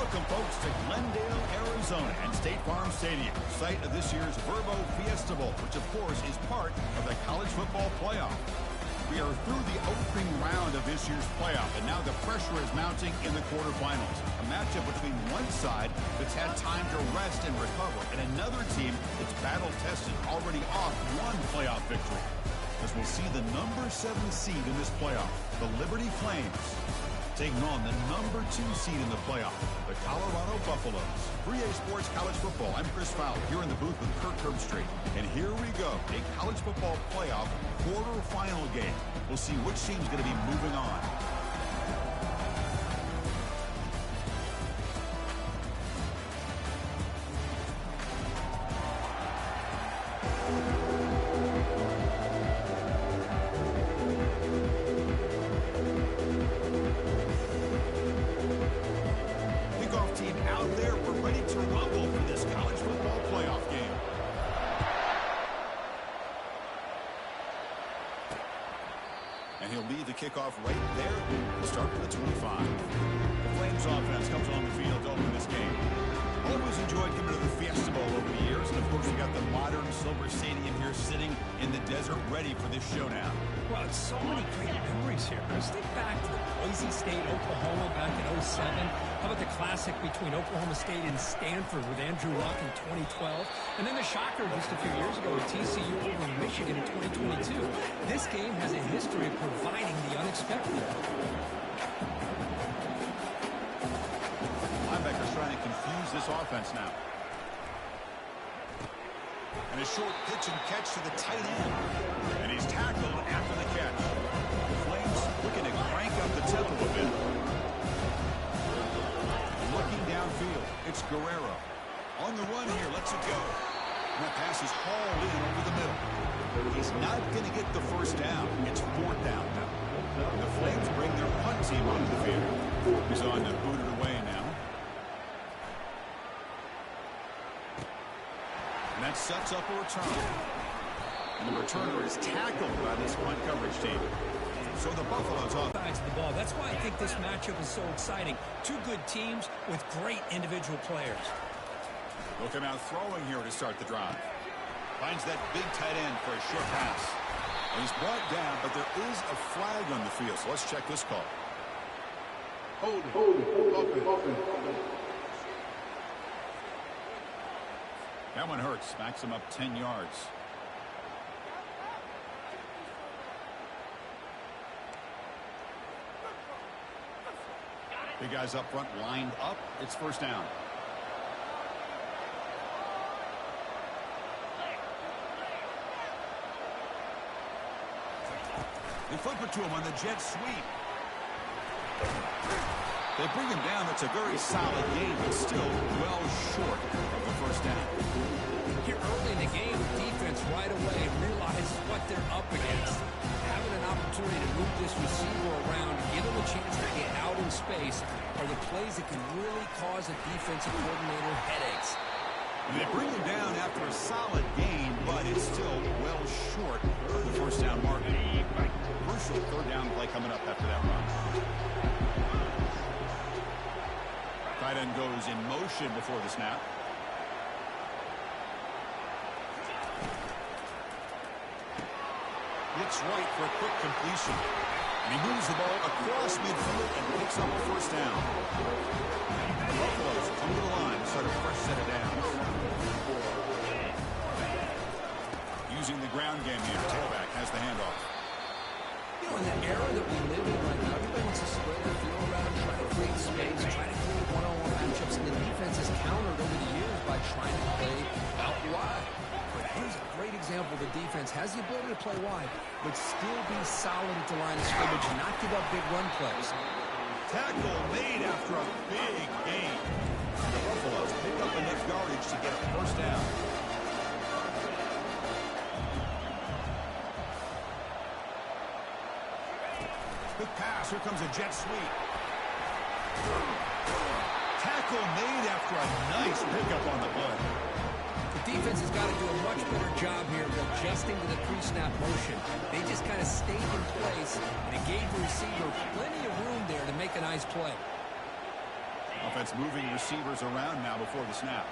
Welcome, folks, to Glendale, Arizona, and State Farm Stadium, site of this year's Verbo Fiesta Bowl, which, of course, is part of the college football playoff. We are through the opening round of this year's playoff, and now the pressure is mounting in the quarterfinals. A matchup between one side that's had time to rest and recover, and another team that's battle-tested, already off one playoff victory. As we'll see the number 7 seed in this playoff, the Liberty Flames, taking on the number 2 seed in the playoff, the Colorado Buffaloes. 3A Sports College Football. I'm Chris Fowler here in the booth with Kirk Herbstreit. And here we go, a college football playoff quarterfinal game. We'll see which team's going to be moving on. And he'll lead the kickoff right there. We'll start with the 25. The Flames offense comes on the field to open this game. Always enjoyed coming to the Fiesta Bowl over the years. And, of course, we got the modern Silver Stadium here sitting in the desert ready for this showdown. Well, it's so many great memories here, Chris. Think back to the Boise State, Oklahoma back in '07. How about the classic between Oklahoma State and Stanford with Andrew Luck in 2012? And then the shocker just a few years ago with TCU over Michigan in 2022. This game has a history of providing the unexpected. Linebackers trying to confuse this offense now. And a short pitch and catch to the tight end. And he's tackled after the catch. The Flames looking to crank up the tempo a bit. Looking downfield, it's Guerrero. On the run here, lets it go. And that pass is hauled in over the middle. He's not going to get the first down. It's 4th down now. And the Flames bring their punt team onto the field. He's on to boot it away now. And that sets up a return. And the returner is tackled by this punt coverage team. So the Buffaloes off. Sides of the ball. That's why I think this matchup is so exciting. Two good teams with great individual players. Will come out throwing here to start the drive. Finds that big tight end for a short pass. And he's brought down, but there is a flag on the field. So let's check this call. Hold it. That one hurts. Backs him up 10 yards. The guys up front lined up. It's first down. They flip it to him on the jet sweep. They bring him down. It's a very solid game, but still well short of the first down. Here early in the game, the defense right away realizes what they're up against. Having an opportunity to move this receiver around, give him a chance to get out in space, are the plays that can really cause a defensive coordinator headaches. They bring him down after a solid game, but it's still well short of the first down mark. Crucial third down play coming up after that run. Tight end goes in motion before the snap. Looks right for a quick completion. And he moves the ball across midfield and picks up a first down. The Buffaloes come to the line to start a fresh set of downs. Using the ground game here, tailback has the handoff. You know, in the era that we live in right now, everybody wants to spread the field around, try to create space, try to create one-on-one matchups, and the defense has countered over the years by trying to play out wide. But here's a great example. The defense has the ability to play wide, but still be solid at the line of scrimmage and not give up big run plays. Tackle made after a big gain. The Buffaloes pick up enough yardage to get a first down. Quick pass. Here comes a jet sweep. Tackle made after a nice pickup on the play. The defense has got to do a much better job here of adjusting to the pre-snap motion. They just kind of stayed in place, and it gave the receiver plenty of room there to make a nice play. Offense moving receivers around now before the snap.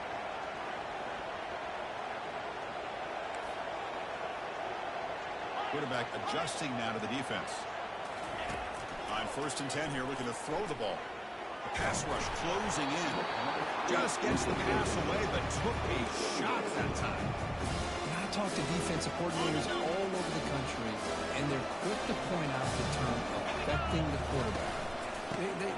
Quarterback adjusting now to the defense. On 1st and 10 here, looking to throw the ball. The pass rush closing in. Just gets the pass away, but took a shot that time. I talk to defensive coordinators all over the country, and they're quick to point out the term affecting the quarterback.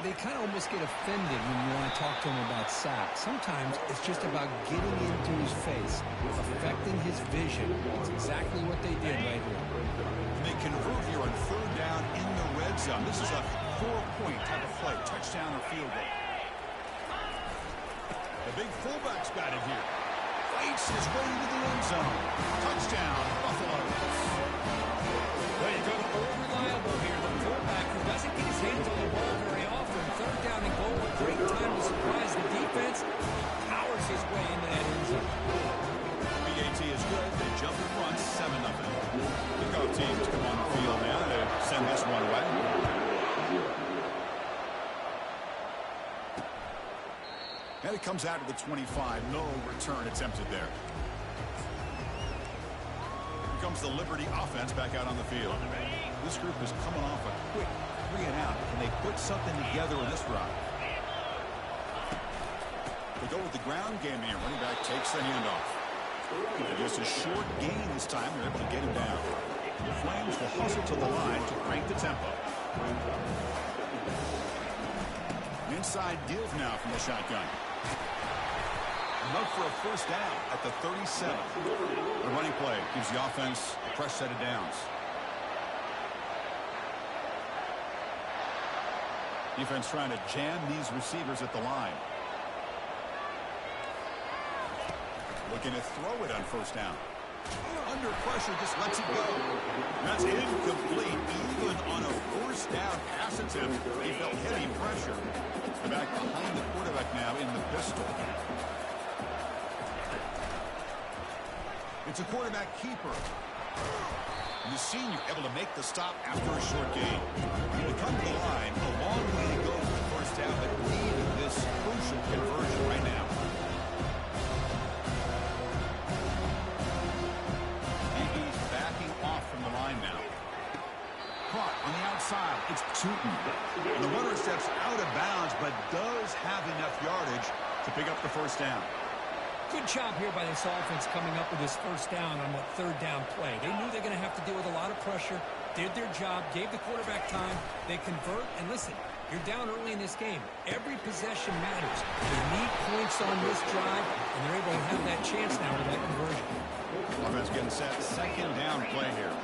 They kind of almost get offended when you want to talk to them about sacks. Sometimes it's just about getting into his face, affecting his vision. That's exactly what they did right here. They convert here on 3rd down in the red zone. This is a 4-point type of play, touchdown or field goal. The big fullback's got it here. Fights his way into the end zone. Touchdown, Buffaloes. Well, you go to more reliable here. The fullback who doesn't get his hands on the ball very often. 3rd down and goal. A great time to surprise the defense. Powers his way into that end zone. BAT is good. They jump and run 7-0. Kickoff teams come on the field now to send this one away. And it comes out of the 25. No return attempted there. Here comes the Liberty offense back out on the field. This group is coming off a quick 3-and-out. Can they put something together in this drive? They go with the ground game here. Running back takes the handoff. And just a short gain this time. They're able to get him down. The Flames will hustle to the line to crank the tempo. Inside give now from the shotgun. Enough for a first down at the 37. The running play gives the offense a fresh set of downs. Defense trying to jam these receivers at the line. Looking to throw it on 1st down. Under pressure, just lets it go. That's incomplete. Even on a 1st down pass attempt, they felt heavy pressure. They're back behind the quarterback now in the pistol. It's a quarterback keeper. And the senior able to make the stop after a short gain. They come to the line. A long way to go for the 1st down, but need this crucial conversion right now. DB's backing off from the line now. Caught on the outside. It's Tootin. And the runner steps out of bounds, but does have enough yardage to pick up the 1st down. Good job here by this offense coming up with this 1st down on that 3rd down play. They knew they're going to have to deal with a lot of pressure, did their job, gave the quarterback time. They convert, and listen, You're down early in this game. Every possession matters. They need points on this drive, and they're able to have that chance now with that conversion. Offense getting set. Second down play here.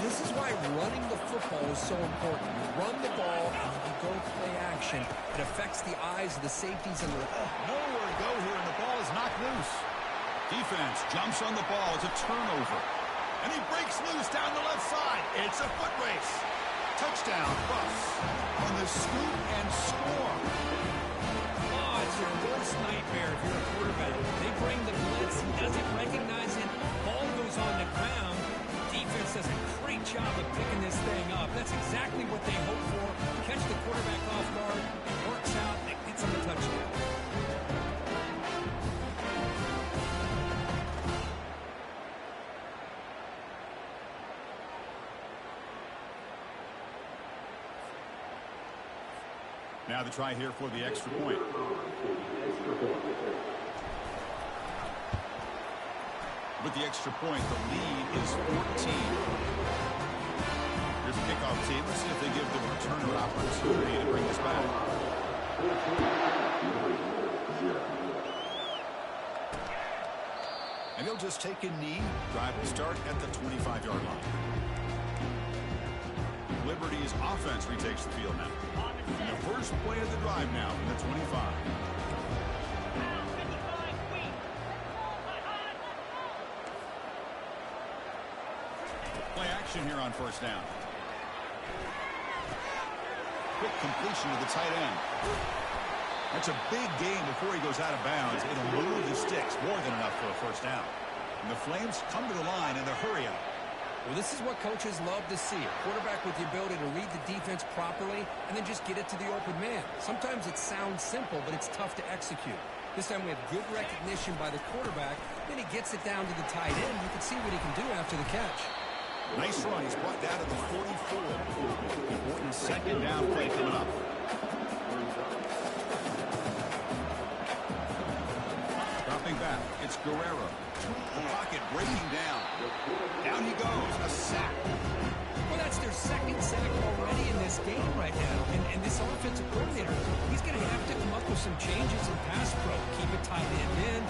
This is why running the football is so important. You run the ball, and you go play action. It affects the eyes of the safeties and the... Nowhere to go here, and the ball is knocked loose. Defense jumps on the ball. It's a turnover. And he breaks loose down the left side. It's a foot race. Touchdown, Buffs on the scoop and score. Oh, it's your worst nightmare if you're a quarterback. They bring the blitz. He doesn't recognize it. Ball goes on the ground. Defense does a great job of picking this thing up. That's exactly what they hope for. Catch the quarterback off guard. It works out. It gets him a touchdown. Now the try here for the extra point. With the extra point, the lead is 14. Here's a kickoff team. Let's see if they give the returner opportunity to bring this back. And he'll just take a knee. Drive will start at the 25-yard line. Liberty's offense retakes the field now. And the first play of the drive now in the 25. Play action here on first down. Quick completion to the tight end. That's a big gain before he goes out of bounds. It'll move the sticks more than enough for a first down. And the Flames come to the line in the hurry up. Well, this is what coaches love to see. A quarterback with the ability to read the defense properly and then just get it to the open man. Sometimes it sounds simple, but it's tough to execute. This time we have good recognition by the quarterback. Then he gets it down to the tight end. You can see what he can do after the catch. Nice run. He's brought down to the 44. Important second down play coming up. Dropping back. It's Guerrero. The pocket breaking down. Down he goes. A sack. Well, that's their second sack already in this game right now. And this offensive coordinator, he's going to have to come up with some changes in pass pro. Keep a tight end in,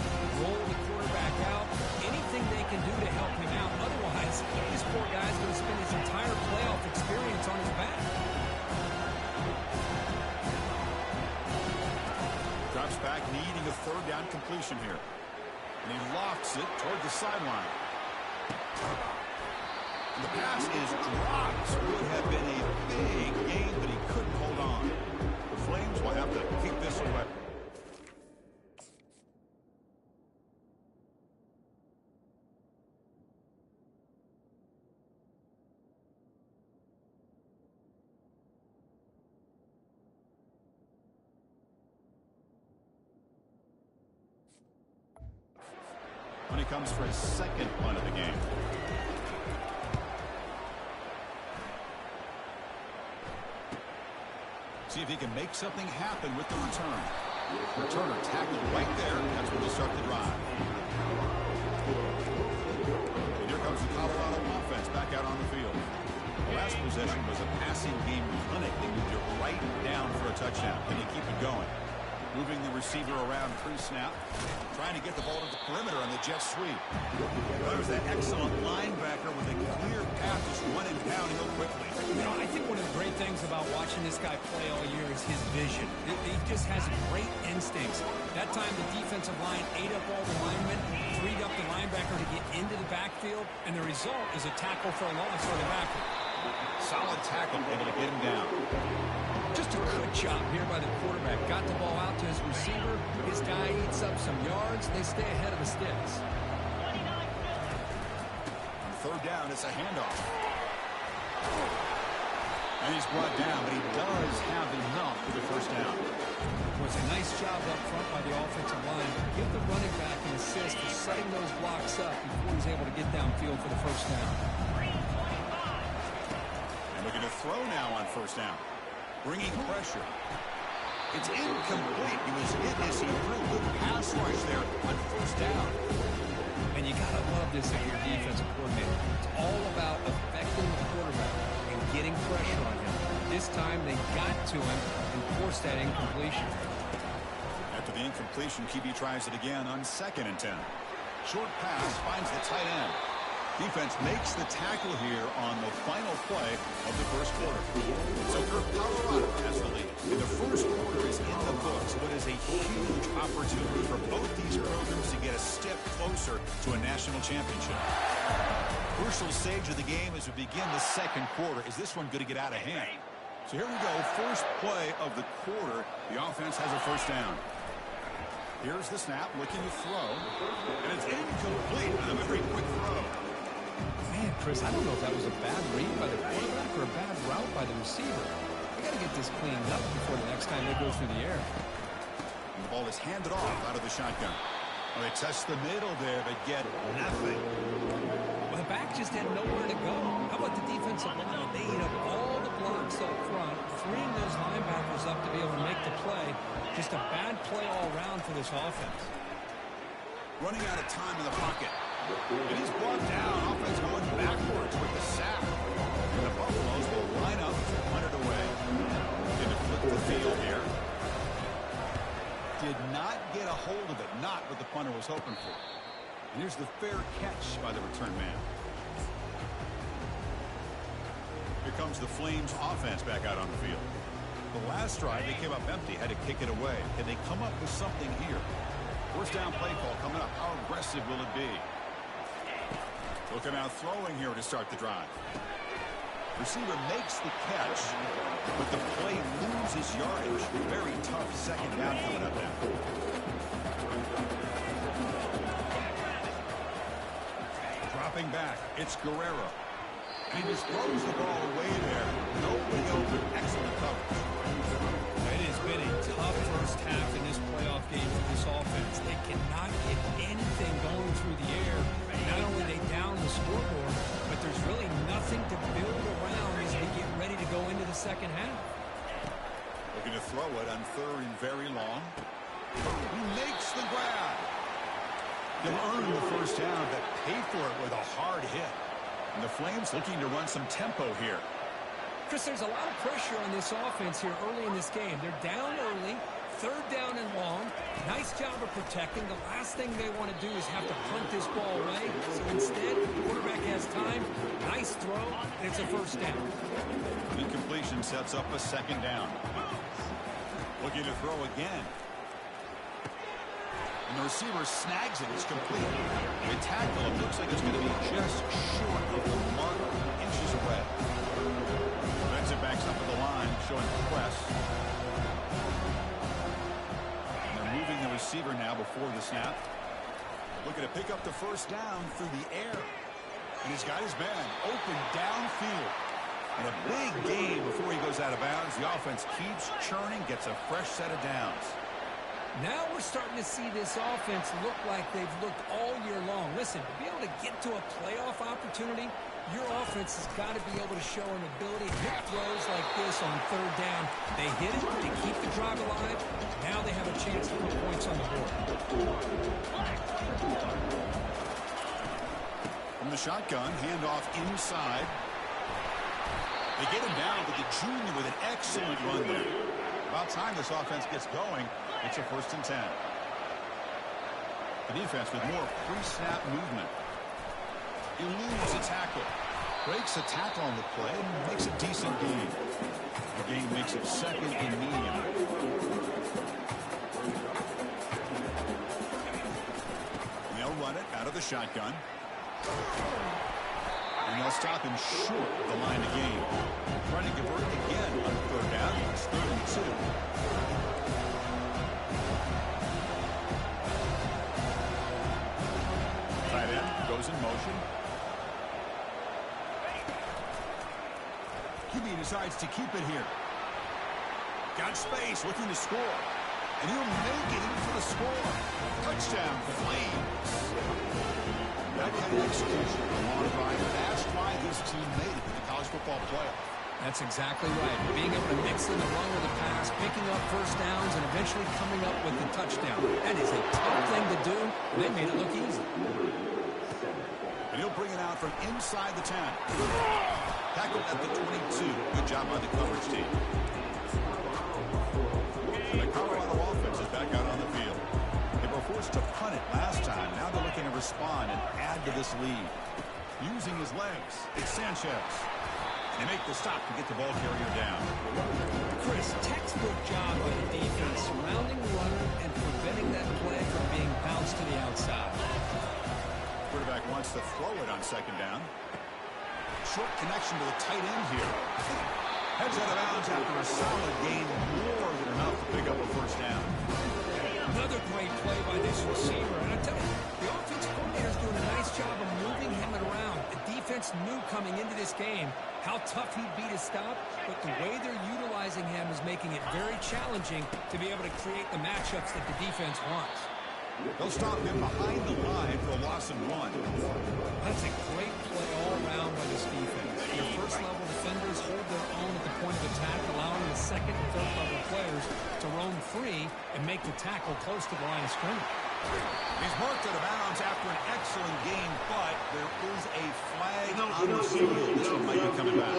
roll the quarterback out, anything they can do to help him out. Otherwise, this poor guy's going to spend his entire playoff experience on his back. Drops back, needing a third down completion here. And he lofts it toward the sideline. And the pass is dropped. Would have been a big gain, but he couldn't hold on. The Flames will have to kick this away. When he comes for his second punt of the game. See if he can make something happen with the return. Returner tackled right there. That's where they start the drive. And here comes the Colorado offense back out on the field. The last possession was a passing game clinic. They moved it right down for a touchdown. Can they keep it going? Moving the receiver around pre-snap. Trying to get the ball to the perimeter on the jet sweep. There's that excellent linebacker with a clear path, just running downhill quickly. You know, I think one of the great things about watching this guy play all year is his vision. He just has great instincts. That time the defensive line ate up all the linemen, freed up the linebacker to get into the backfield, and the result is a tackle for a loss for the backer. Solid tackle, able to get him down. Just a good job here by the quarterback. Got the ball out to his receiver. His guy eats up some yards. They stay ahead of the sticks. On third down, it's a handoff. And he's brought down, but he does have enough for the first down. It was a nice job up front by the offensive line. Give the running back an assist for setting those blocks up before he's able to get downfield for the first down. And looking to throw now on first down. Bringing pressure. It's incomplete. He was hit as he threw. Good pass rush there on first down. And you got to love this if you're a defensive coordinator. It's all about affecting the quarterback and getting pressure on him. This time they got to him and forced that incompletion. After the incompletion, QB tries it again on 2nd and 10. Short pass finds the tight end. Defense makes the tackle here on the final play of the first quarter. So Colorado has the lead. And the first quarter is in the books. What is a huge opportunity for both these programs to get a step closer to a national championship. Crucial stage of the game as we begin the second quarter. Is this one going to get out of hand? So here we go. First play of the quarter. The offense has a first down. Here's the snap, looking to throw. And it's incomplete on a very quick throw. Man, Chris, I don't know if that was a bad read by the quarterback or a bad route by the receiver. They got to get this cleaned up before the next time they go through the air. And the ball is handed off out of the shotgun. Well, they test the middle there, but get nothing. Well, the back just had nowhere to go. How about the defensive line? They ate up all the blocks up front, freeing those linebackers up to be able to make the play. Just a bad play all around for this offense. Running out of time in the pocket. And he's brought down. Offense going backwards with the sack. And the Buffaloes will line up to punt it away. Going to flip the field here. Did not get a hold of it. Not what the punter was hoping for. And here's the fair catch by the return man. Here comes the Flames offense back out on the field. The last drive, they came up empty, had to kick it away. Can they come up with something here? First down play call coming up. How aggressive will it be? Looking out throwing here to start the drive. Receiver makes the catch, but the play loses yardage. Very tough second down coming up now. Dropping back, it's Guerrero. He just throws the ball away there. Nobody open. Excellent coverage. It has been a tough first half in this playoff game for this offense. They cannot get anything going through the air. Not only are they down the scoreboard, but there's really nothing to build around as they get ready to go into the second half. Looking to throw it on 3rd and very long. He makes the grab. They'll earn the first down, but pay for it with a hard hit. And the Flames looking to run some tempo here. Chris, there's a lot of pressure on this offense here early in this game. They're down early, 3rd down and long. Nice job of protecting. The last thing they want to do is have to punt this ball away. So instead, the quarterback has time. Nice throw, and it's a first down. Incompletion sets up a 2nd down. Looking to throw again. And the receiver snags it. It's complete. The tackle, it looks like it's going to be just short of the mark, inches away. Defensive backs up at the line, showing press. And they're moving the receiver now before the snap. Looking to pick up the first down through the air. And he's got his man open downfield. And a big gain before he goes out of bounds. The offense keeps churning, gets a fresh set of downs. Now we're starting to see this offense look like they've looked all year long. Listen, to be able to get to a playoff opportunity, your offense has got to be able to show an ability to hit throws like this on 3rd down. They hit it, they keep the drive alive. Now they have a chance to put points on the board. From the shotgun, handoff inside. They get him down, but the junior with an excellent run there. About time this offense gets going. It's a 1st and 10. The defense with more pre-snap movement. Eludes a tackle. Breaks a tackle on the play and makes a decent gain. The gain makes it 2nd and medium. They'll run it out of the shotgun. And they'll stop him short of the line of game. Trying to convert again on 3rd down. It's 3rd and 2. Tight end goes in motion. QB decides to keep it here. Got space, looking to score. And he'll make it in for the score. Touchdown, Flames. That kind of execution, a long drive. That's why this team made it to the college football playoff. That's exactly right. Being able to mix in the run with the pass, picking up first downs, and eventually coming up with the touchdown. That is a tough thing to do, and they made it look easy. And And he'll bring it out from inside the 10. Tackled at the 22. Good job by the coverage team. And the Colorado offense is back out on the field. They were forced to punt it last time. Now they're looking to respond and add to this lead. Using his legs, it's Sanchez. They make the stop to get the ball carrier down. Chris, textbook job by the defense, surrounding the runner and preventing that play from being bounced to the outside. Quarterback wants to throw it on second down. Short connection to the tight end here. Heads out of bounds after a solid gain, more than enough to pick up a first down. Another great play by this receiver. And I tell you, the offensive coordinator is doing a nice job of moving him around. The defense knew coming into this game how tough he'd be to stop, but the way they're utilizing him is making it very challenging to be able to create the matchups that the defense wants. They'll stop him behind the line for a loss of 1. That's a great play all around by this defense. Your first-level defenders hold their own at the point of attack, allowing the second and third-level players to roam free and make the tackle close to the line of scrimmage. He's marked out of bounds after an excellent game, but there is a flag on the field. This one might be coming back.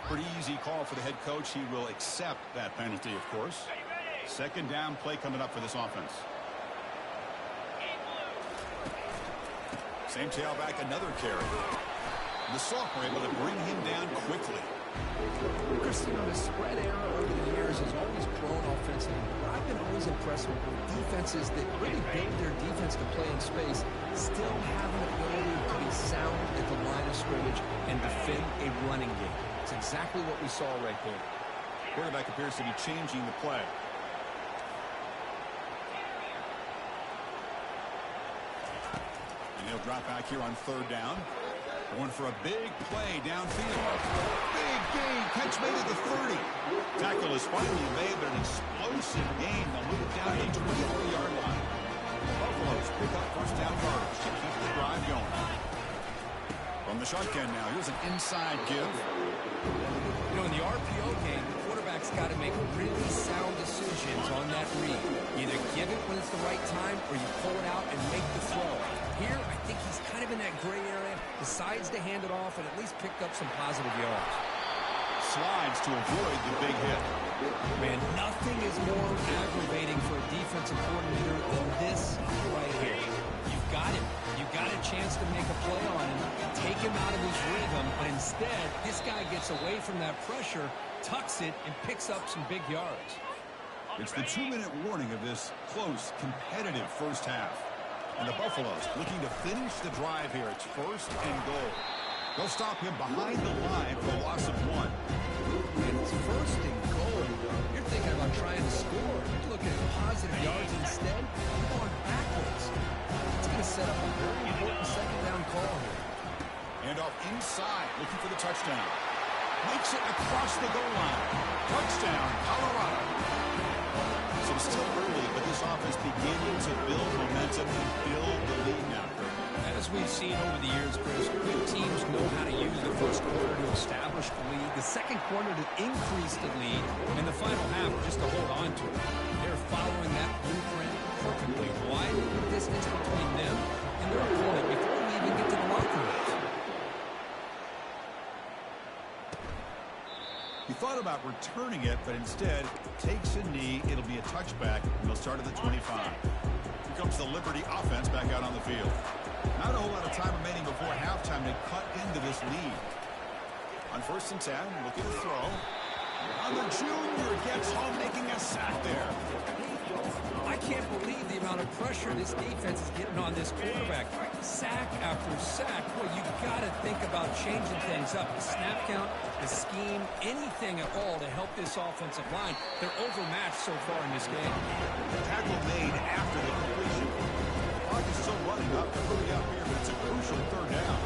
Pretty easy call for the head coach. He will accept that penalty, of course. Second down play coming up for this offense. Same tailback, another carry. The sophomore able to bring him down quickly. Chris, you know, the spread era over the years has always grown offensively. But I've been always impressed with defenses that really build their defense to play in space, still have an ability to be sound at the line of scrimmage and defend a running game. It's exactly what we saw right there. Quarterback appears to be changing the play. And he'll drop back here on third down. Going for a big play downfield. Big gain. Catch made at the 30. Tackle is finally made, but an explosive gain. They'll move it down to the 24-yard line. Buffaloes pick up first down first to keep the drive going. From the shotgun now, here's an inside give. You know, in the RPO game, the quarterback's got to make really sound decisions on that read. Either give it when it's the right time or you pull it out and make the throw. Here, I think he's kind of in that gray area, decides to hand it off and at least picked up some positive yards. Slides to avoid the big hit. Man, nothing is more aggravating for a defensive coordinator than this right here. You've got him. You've got a chance to make a play on him, take him out of his rhythm, but instead, this guy gets away from that pressure, tucks it, and picks up some big yards. It's the 2-minute warning of this close, competitive first half. And the Buffaloes looking to finish the drive here. It's first and goal. They'll stop him behind the line for a loss of 1. And it's first and goal. You're thinking about trying to score. You're looking at positive yards instead. You're going backwards. It's going to set up a very important second down call here. And off inside, looking for the touchdown. Makes it across the goal line. Touchdown, Colorado. So it's still early, but this offense beginning to build momentum and build the lead now. As we've seen over the years, Chris, good teams know how to use the first quarter to establish the lead, the second quarter to increase the lead, and the final half just to hold on to it. They're following that blueprint perfectly. Widen the distance between them and their opponent before we even get to the locker room. He thought about returning it, but instead takes a knee. It'll be a touchback, and they'll start at the 25. Here comes the Liberty offense back out on the field. Not a whole lot of time remaining before halftime to cut into this lead. On first and 10, looking to throw. The junior gets home, making a sack there. I can't believe the amount of pressure this defense is getting on this quarterback. Sack after sack. Boy, you got to think about changing things up. The snap count, the scheme, anything at all to help this offensive line. They're overmatched so far in this game. The tackle made after the completion. The clock is still running up to hurry up here, but it's a crucial third down.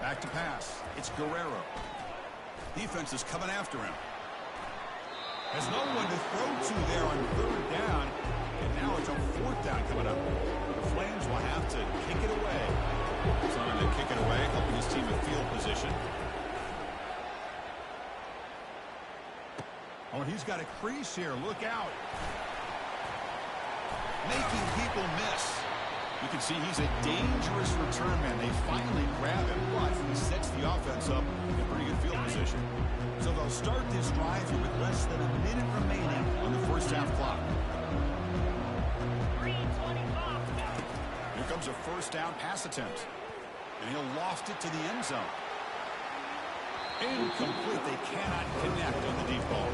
Back to pass. It's Guerrero. Defense is coming after him. Has no one to throw to there on third down. And now it's a fourth down coming up. The Flames will have to kick it away. He's on to kick it away, helping his team in field position. Oh, and he's got a crease here. Look out. Making people miss. You can see he's a dangerous return man. They finally grab him, but he sets the offense up in pretty good field position. So they'll start this drive here with less than a minute remaining on the first half clock. Here comes a first down pass attempt. And he'll loft it to the end zone. Incomplete. They cannot connect on the deep ball.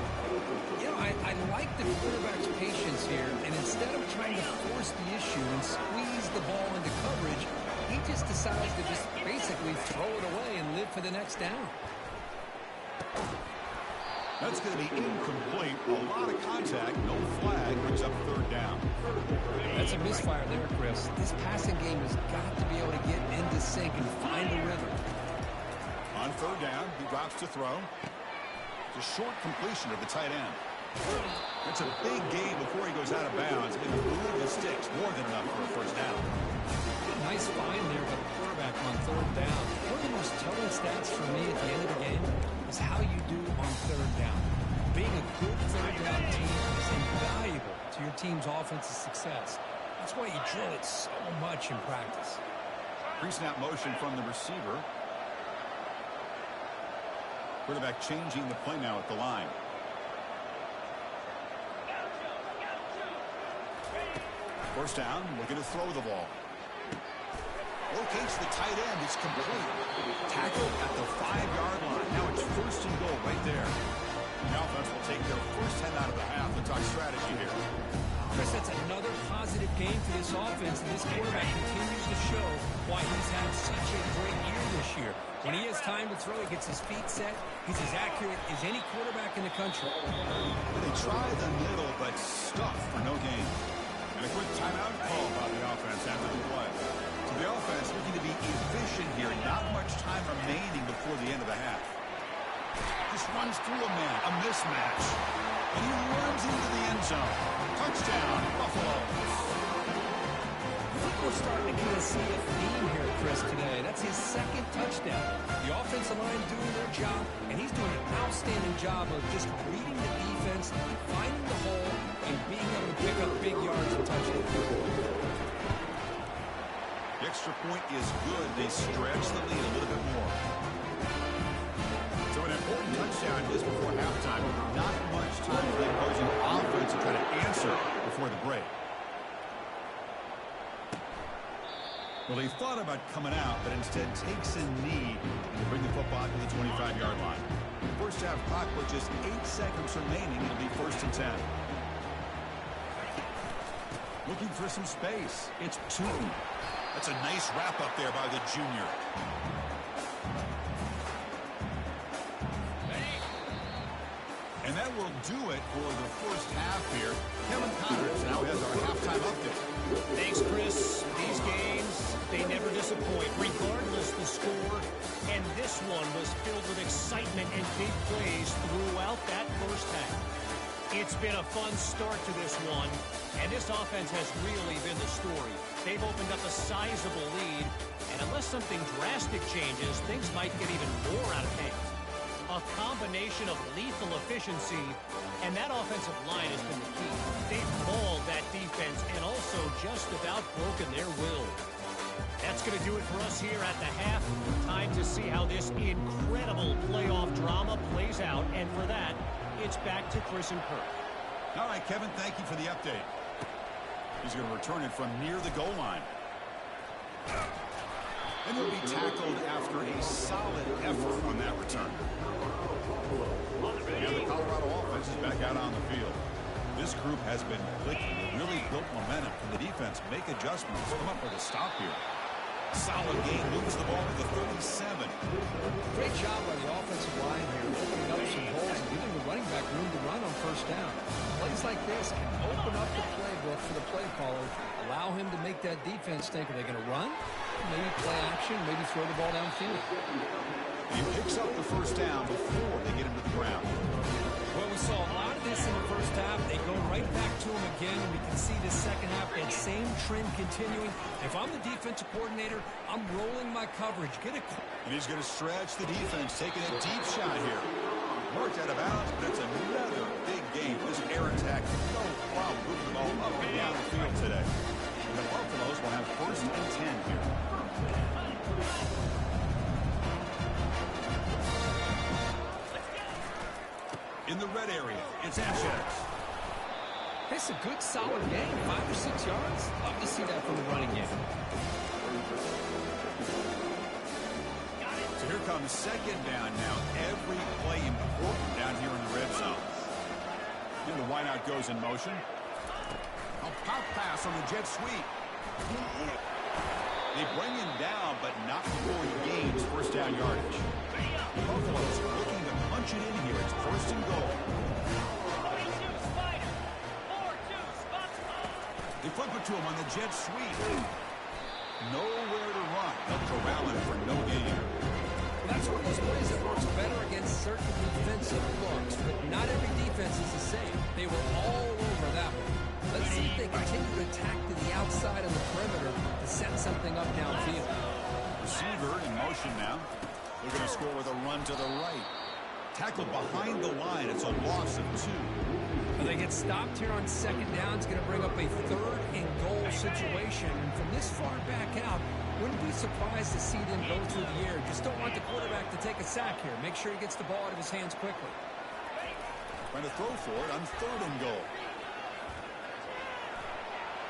You know, I like the quarterback's patience here, and instead of trying to force the issue and squeeze the ball into coverage, he just decides to just basically throw it away and live for the next down. That's going to be incomplete. A lot of contact. No flag. Brings up third down. That's a misfire there, Chris. This passing game has got to be able to get into sync and find a rhythm. On third down, he drops to throw. It's a short completion of the tight end. It's a big gain before he goes out of bounds. And the move of the sticks, more than enough for a first down. Nice find there by the quarterback on third down. One of the most telling stats for me at the end of the game is how you do on third down. Being a good third down team is invaluable to your team's offensive success. That's why you drill it so much in practice. Pre-snap motion from the receiver. Quarterback changing the play now at the line. First down, looking to throw the ball. Locates the tight end. It's complete. Tackled at the 5-yard line. Now it's first and goal right there. The offense will take their first 10 out of the half. Let's talk strategy here. Chris, that's another positive game for this offense, and this quarterback continues to show why he's had such a great year this year. When he has time to throw, he gets his feet set. He's as accurate as any quarterback in the country. They try the middle, but stuff for no gain. And a quick timeout call by the offense after the play. So the offense looking to be efficient here. Not much time remaining before the end of the half. Just runs through a man, a mismatch. And he runs into the end zone. Touchdown, Buffalo. I think we're starting to kind of see a theme here, Chris, today. That's his second touchdown. The offensive line doing their job, and he's doing an outstanding job of just reading the defense, finding the hole, and being able to pick up big yards and touchdowns. The extra point is good. They stretch the lead a little bit more. So an important touchdown is before halftime. Not much time for the opposing offense to try to answer before the break. Well, he thought about coming out, but instead takes a knee and bring the football to the 25-yard line. First half clock with just 8 seconds remaining. It'll be first and 10. Looking for some space. It's Tootin. That's a nice wrap up there by the junior. And that will do it for the first half here. Kevin Connors now has our halftime update. Thanks, Chris. These games, they never disappoint, regardless the score. And this one was filled with excitement and big plays throughout that first half. It's been a fun start to this one, and this offense has really been the story. They've opened up a sizable lead, and unless something drastic changes, things might get even more out of hand. A combination of lethal efficiency, and that offensive line has been the key. They've mauled that defense and also just about broken their will. That's going to do it for us here at the half. Time to see how this incredible playoff drama plays out, and for that, it's back to Chris and Kirk. All right, Kevin, thank you for the update. He's going to return it from near the goal line. And he'll be tackled after a solid effort on that return. And the Colorado offense is back out on the field. This group has been clicking. They really built momentum. Can the defense make adjustments? Come up with a stop here. Solid game, moves the ball to the 37. Great job by the offensive line here, opening up some holes and giving the running back room to run on first down. Plays like this can open up the playbook for the play caller, allow him to make that defense think, are they going to run? Maybe play action, maybe throw the ball downfield. He picks up the first down before they get him to the ground. Well, we saw a lot of this in the first half. They go right back to him again, and we can see the second half, that same trend continuing. If I'm the defensive coordinator, I'm rolling my coverage. And he's going to stretch the defense, taking a deep shot here. Worked out of bounds, but it's another big game. This air attack, no problem moving the ball up and down the field today. And the Buffaloes will have first and 10 here. In the red area, it's Sanchez. It's a good, solid game. 5 or 6 yards. Love to see that from the running game. So here comes second down now. Every play important down here in the red zone. And the wideout goes in motion. A pop pass on the jet sweep. They bring him down, but not before he gains first down yardage. The Buffaloes looking to punch it in here. It's first and goal. They flip it to him on the jet sweep. Nowhere to run. They'll corral him for no gain. Well, that's one of those plays that works better against certain defensive looks, but not every defense is the same. They were all over that one. Let's see if they continue to attack to the outside of the perimeter to set something up downfield. Receiver in motion now. They're going to score with a run to the right. Tackled behind the line. It's a loss of 2. Well, they get stopped here on second down. It's going to bring up a third and goal situation. And from this far back out, wouldn't be surprised to see them go through the air. Just don't want the quarterback to take a sack here. Make sure he gets the ball out of his hands quickly. Trying to throw for it on third and goal.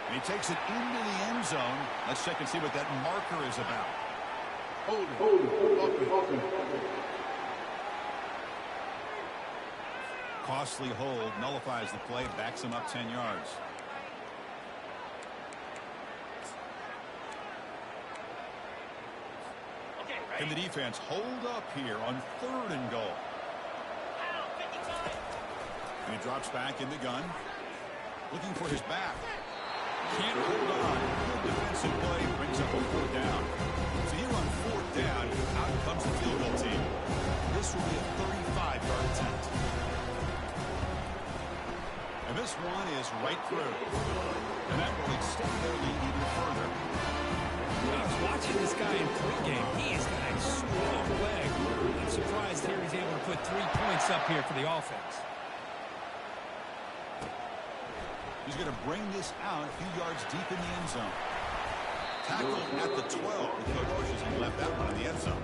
And he takes it into the end zone. Let's check and see what that marker is about. Hold. Costly hold, nullifies the play, backs him up 10 yards. Can the defense hold up here on third and goal? And he drops back in the gun, looking for his back. Can't hold on. Good defensive play, brings up a fourth down. So here on fourth down, out comes the field goal team. This will be a 35-yard attempt. And this one is right through. And that will extend their lead even further. I was watching this guy in pregame. He's got a strong leg. I'm surprised here he's able to put 3 points up here for the offense. He's going to bring this out a few yards deep in the end zone. Tackled at the 12. The coach wishes he left that one in the end zone.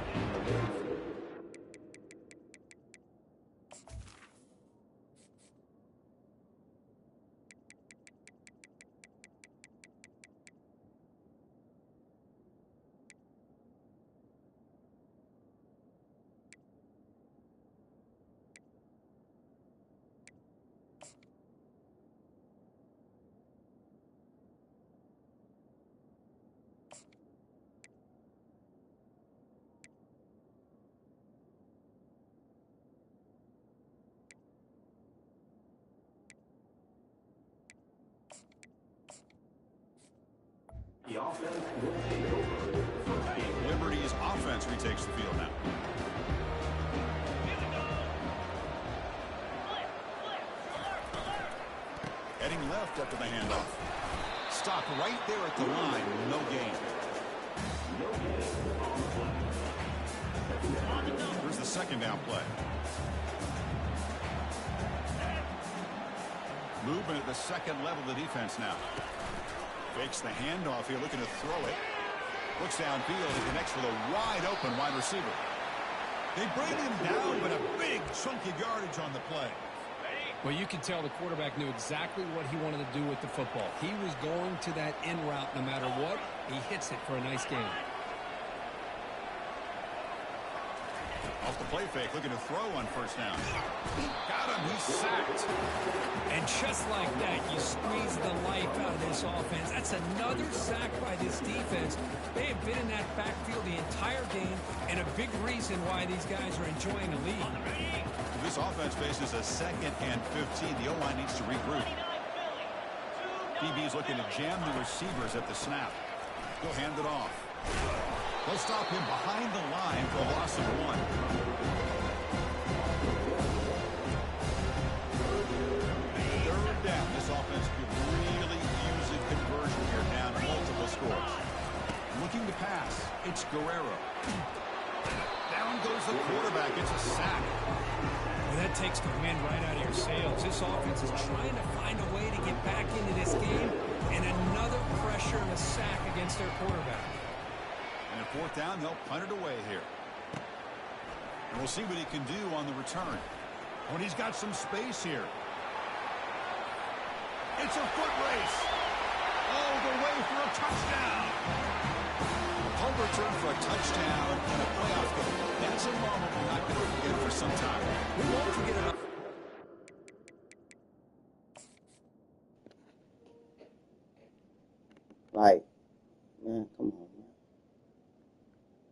Liberty's offense retakes the field now. Heading left after the handoff. Stopped right there at the line. No gain. Here's the second down play. Movement at the second level of the defense now. Fakes the handoff here, looking to throw it. Looks downfield and connects with a wide-open wide receiver. They bring him down, but a big chunky yardage on the play. Well, you can tell the quarterback knew exactly what he wanted to do with the football. He was going to that in route no matter what. He hits it for a nice gain. Off the play fake, looking to throw on first down. Got him, he's sacked. And just like that, you squeeze the life out of this offense. That's another sack by this defense. They have been in that backfield the entire game, and a big reason why these guys are enjoying a lead. This offense faces a 2nd and 15. The O-line needs to regroup. DB's looking to jam the receivers at the snap. He'll hand it off. They'll stop him behind the line for a loss of 1. Third down. This offense could really use a conversion here, down multiple scores. Looking to pass. It's Guerrero. Down goes the quarterback. It's a sack. Well, that takes the wind right out of your sails. This offense is trying to find a way to get back into this game, and another pressure and a sack against their quarterback. And at 4th down, they'll punt it away here. And we'll see what he can do on the return. When he's got some space here. It's a foot race. All the way for a touchdown. Punt return for a touchdown and a playoff game. That's a moment we're not going to forget for some time. We won't forget it. Like, man, come on, man.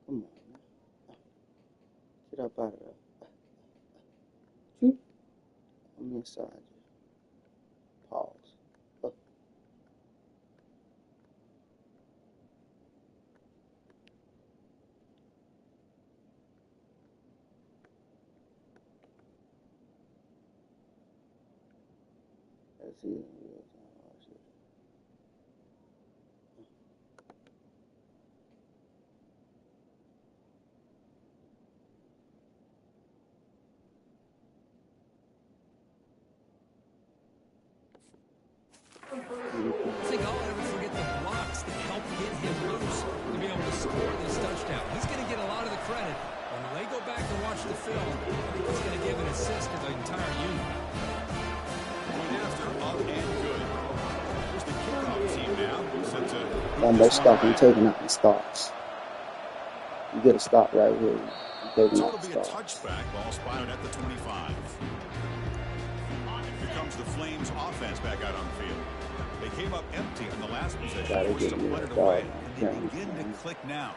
Come on, man. Get up out of there. I'm inside you. Pause. Let's see it. I think I'll never forget the blocks that helped get him loose to be able to score this touchdown. He's going to get a lot of the credit. When they go back and watch the film, I think he's going to give an assist to the entire unit. Going after up and good. Here's the kickoff team now. Set to One more stop and taking out the stops. You get a stop right here. Taking so out it'll the be a stops. touchback. Ball spotted at the 25. Here comes the Flames offense back out on the field. They came up empty on the last possession, forced to punt it away, and they begin to click now.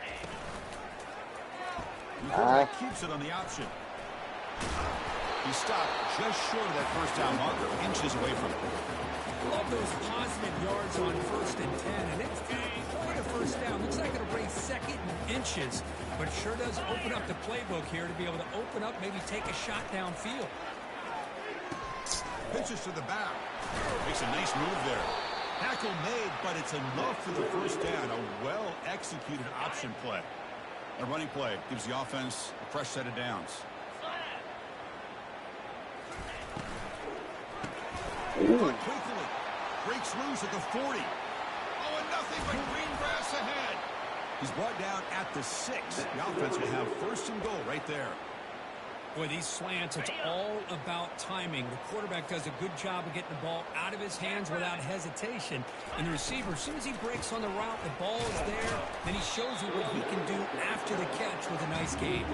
The quarterback keeps it on the option. He stopped just short of that first down marker, inches away from it. Love those positive yards on 1st and 10, and it's quite a first down. Looks like it'll bring 2nd and inches, but sure does open up the playbook here to be able to open up, maybe take a shot downfield. Pitches to the back. Makes a nice move there. Tackle made, but it's enough for the first down. A well-executed option play. A running play gives the offense a fresh set of downs. Quickly breaks loose at the 40. Oh, and nothing but green grass ahead. He's brought down at the 6. The offense will have 1st and goal right there. Boy, these slants, it's all about timing. The quarterback does a good job of getting the ball out of his hands without hesitation. And the receiver, as soon as he breaks on the route, the ball is there, then he shows you what he can do after the catch with a nice game.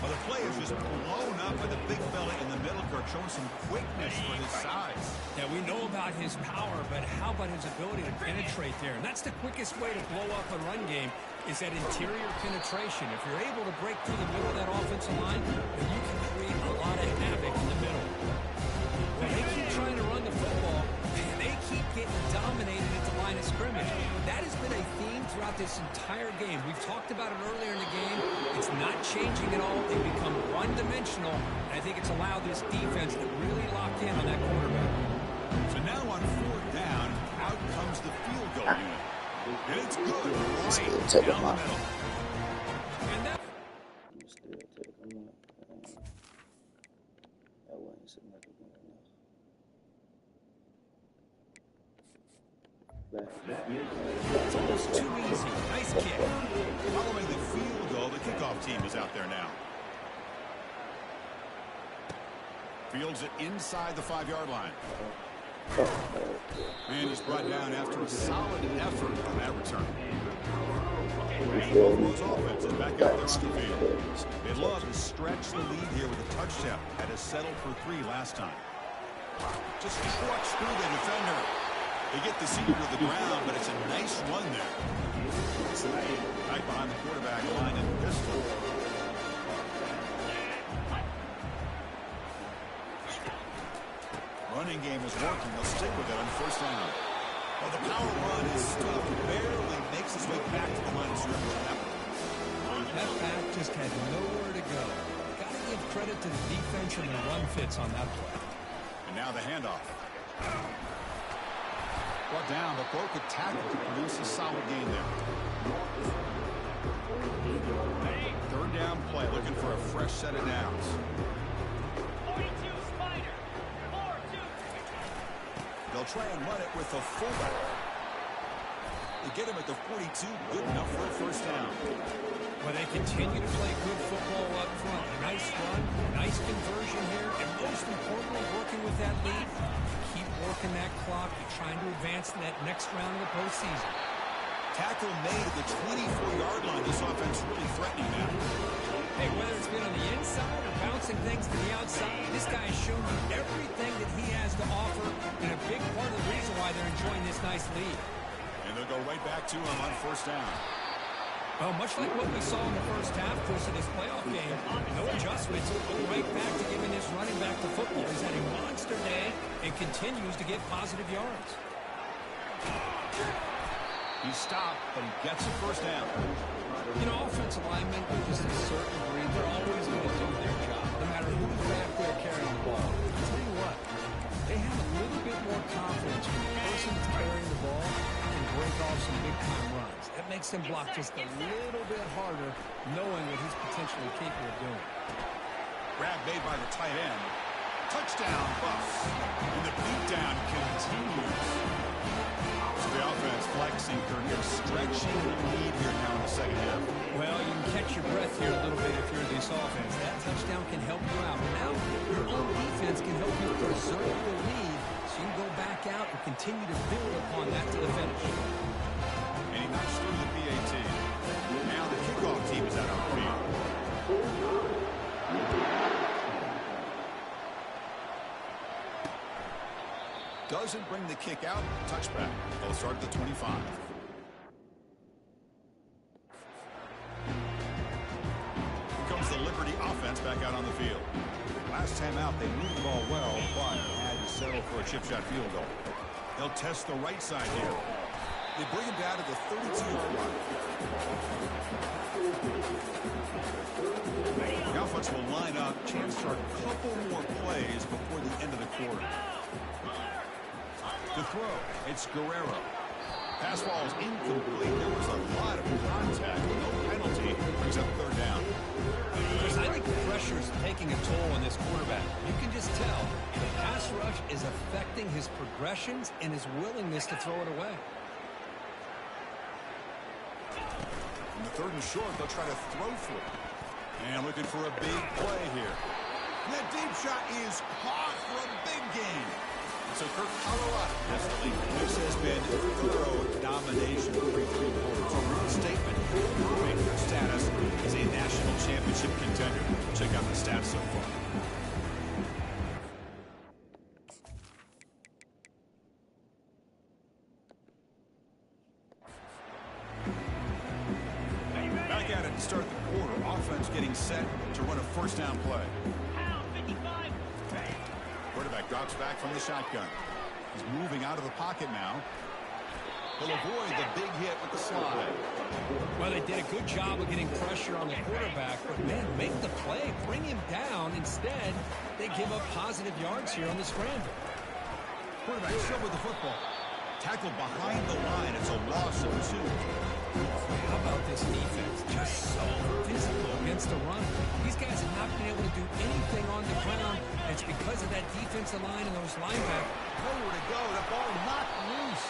Well, the play is just blown up by the big fella in the middle, Kirk, showing some quickness for his size. Yeah, we know about his power, but how about his ability to penetrate there? And that's the quickest way to blow up a run game, is that interior penetration. If you're able to break through the middle of that offensive line, then you can create a lot of havoc in the middle. When they keep trying to run the football, and they keep getting dominated at the line of scrimmage. That has been a theme throughout this entire game. We've talked about it earlier in the game. It's not changing at all. They've become one-dimensional, and I think it's allowed this defense to really lock in on that quarterback. So now on 4th down, out comes the field goal unit. And it's good right down the middle. And that... Still take them up. That wasn't significant enough. It's almost too easy. Nice kick. Following the field goal, the kickoff team is out there now. Fields it inside the 5-yard line. And he's brought down after a solid effort on that return. You feel me? Buffalo's offense is back out there on the field. They love to stretch the lead here with a touchdown. Had to settle for 3 last time. Just trucks through the defender. They get the senior to the ground, but it's a nice run there. Right behind the quarterback line and pistol. Running game is working. They'll stick with it on first down. Well, the power run is stuck. Barely makes its way back to the line of scrimmage. That back just had nowhere to go. Got to give credit to the defense and the run fits on that play. And now the handoff. Brought down, but broke a tackle to produce a solid gain there. Third down play, looking for a fresh set of downs. 42 Spider. 4-2. They'll try and run it with the fullback. They get him at the 42, good enough for a first down. But they continue to play good football up front. A nice run, nice conversion here, and most importantly, working with that lead. Keep working that clock. You're trying to advance in that next round of the postseason. Tackle made at the 24-yard line. This offense really threatening now. Hey, whether it's been on the inside or bouncing things to the outside, this guy has shown you everything that he has to offer, and a big part of the reason why they're enjoying this nice lead. And they'll go right back to him on first down. Well, much like what we saw in the first half course of this playoff game, no adjustments, go right back to giving this running back the football. He's had a monster day and continues to get positive yards. He's stopped, but he gets a first down. You know, offensive linemen, to a certain degree, they're always going to do their job, no matter who's back there carrying the ball. I'll tell you what, they have a little bit more confidence when the person that's carrying the ball can break off some big-time runs. That makes him block just a little bit harder, knowing what he's potentially capable of doing. Grab made by the tight end. Touchdown, Buffs. And the beatdown continues. So the offense flexing, Kirk, stretching the lead here now in the second half. Well, you can catch your breath here a little bit if you're this offense. That touchdown can help you out. Now, your own defense can help you preserve the lead so you can go back out and continue to build upon that to the finish. And he knocks through the PAT. Now the kickoff team is out on the field. Doesn't bring the kick out. Touchback. They'll start at the 25. Here comes the Liberty offense back out on the field. Last time out, they moved the ball well, but had to settle for a chip shot field goal. They'll test the right side here. They bring him down to the 32-yard line. The offense will line up, chance to start a couple more plays before the end of the quarter. To throw, it's Guerrero. Pass ball is incomplete. There was a lot of contact, no penalty. Brings up third down. I think the pressure is taking a toll on this quarterback. You can just tell the pass rush is affecting his progressions and his willingness to throw it away. In the third and short, they'll try to throw for it. And looking for a big play here. And that deep shot is caught for a big gain. So Kirk, Colorado has the lead. This has been thorough domination for 3 quarters. A real statement proving their status as a national championship contender. Check out the stats so far. Back at it to start the quarter. Offense getting set to run a first down play. Quarterback drops back from the shotgun. He's moving out of the pocket now. He'll avoid the big hit with the slide. Well, they did a good job of getting pressure on the quarterback, but, man, make the play. Bring him down. Instead, they give up positive yards here on the scramble. Quarterback still with the football. Tackled behind the line. It's a loss of 2. How about this defense? Just so physical against the run. These guys have not been able to do anything on the ground. It's because of that defensive line and those linebackers. Nowhere to go. The ball knocked loose.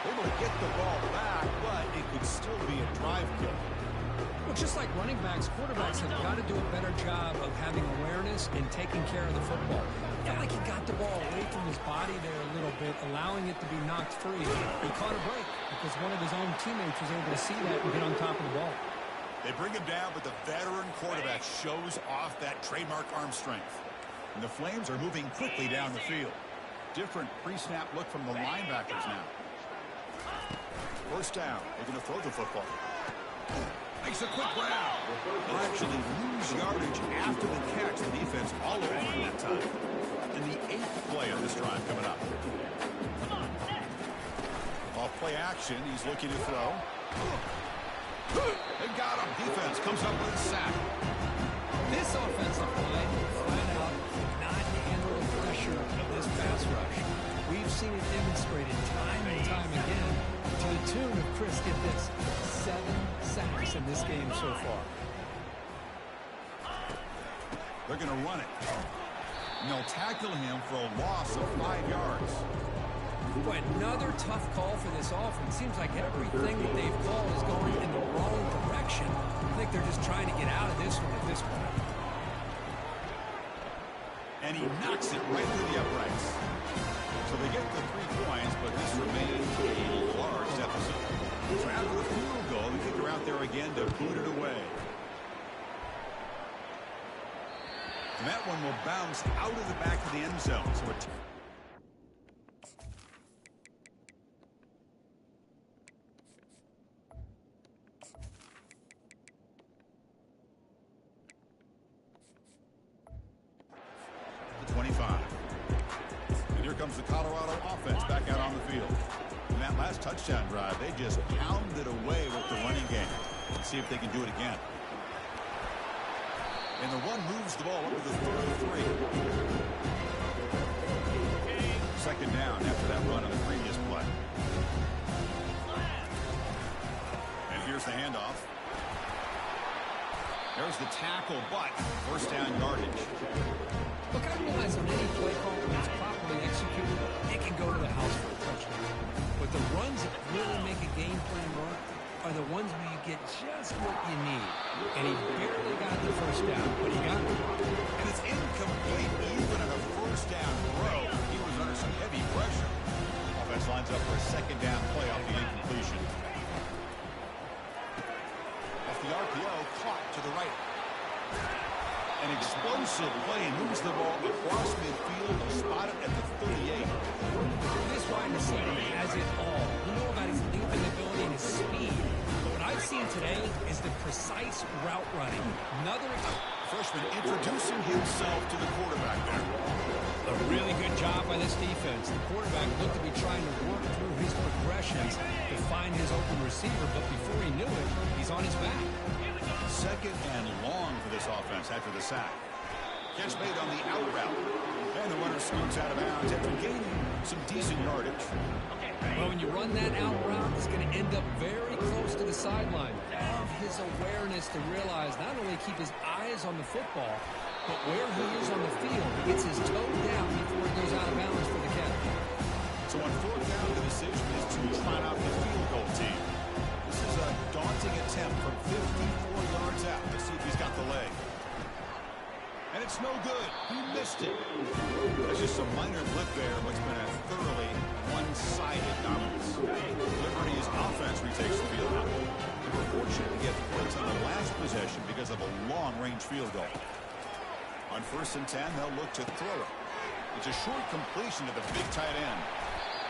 Able to get the ball back, but it could still be a drive kill. Well, just like running backs, quarterbacks have got to do a better job of having awareness and taking care of the football. I felt like he got the ball away from his body there a little bit, allowing it to be knocked free. He caught a break. because one of his own teammates was able to see that and get on top of the ball. They bring him down, but the veteran quarterback shows off that trademark arm strength. And the Flames are moving quickly down the field. Different pre-snap look from the linebackers now. First down. They're going to throw the football. Makes a quick route. They'll actually lose yardage after the catch. The defense all over him that time. And the 8th play of this drive coming up. Off play action. He's looking to throw. They got him. Defense comes up with a sack. This offensive line flat out not handle the pressure of this pass rush. We've seen it demonstrated time and time again to the tune of, Chris, get this, 7 sacks in this game so far. They're going to run it. And they'll tackle him for a loss of 5 yards. Boy, another tough call for this offense. Seems like everything that they've called is going in the wrong direction. I think they're just trying to get out of this one at this point. And he knocks it right through the uprights. So they get the 3 points, but this remains a large deficit. So after the field goal, they think they're out there again to boot it away. And that one will bounce out of the back of the end zone. So it's the 25. And here comes the Colorado offense back out on the field. In that last touchdown drive, they just pounded away with the running game. Let's see if they can do it again. And the run moves the ball up to the 33. Second down after that run on the previous play. And here's the handoff. There's the tackle, but first down yardage. Look, I realize on any play call when it's properly executed, it can go to the house for a touchdown. But the runs that really make a game plan work are the ones where you get just what you need. And he barely got the first down, but he got it. And it's incomplete even on a first down throw. He was under some heavy pressure. Offense lines up for a second down play off the incompletion. Off the RPO, caught to the right. An explosive play and moves the ball across midfield. They'll spot it at the 38. This wide receiver has it all. You know about his leaping ability and his speed. But what I've seen today is the precise route running. Another freshman introducing himself to the quarterback there. A really good job by this defense. The quarterback looked to be trying to work through his progressions to find his open receiver, but before he knew it, he's on his back. Second and long for this offense after the sack. Catch made on the out route. And the runner scoots out of bounds after gaining some decent yardage. Well, when you run that out route, it's going to end up very close to the sideline. Love his awareness to realize not only keep his eyes on the football, but where he is on the field, he gets his toe down before he goes out of bounds for the catch. So on fourth down, the decision is to try out the field goal team. This is a daunting attempt from 54 yards out. Let's see if he's got the leg. And it's no good. He missed it. That's just a minor blip there. What's been a thoroughly one-sided dominance. Liberty's offense retakes the field now. They were fortunate to get points on the last possession because of a long-range field goal. On 1st and 10, they'll look to throw it. It's a short completion to the big tight end,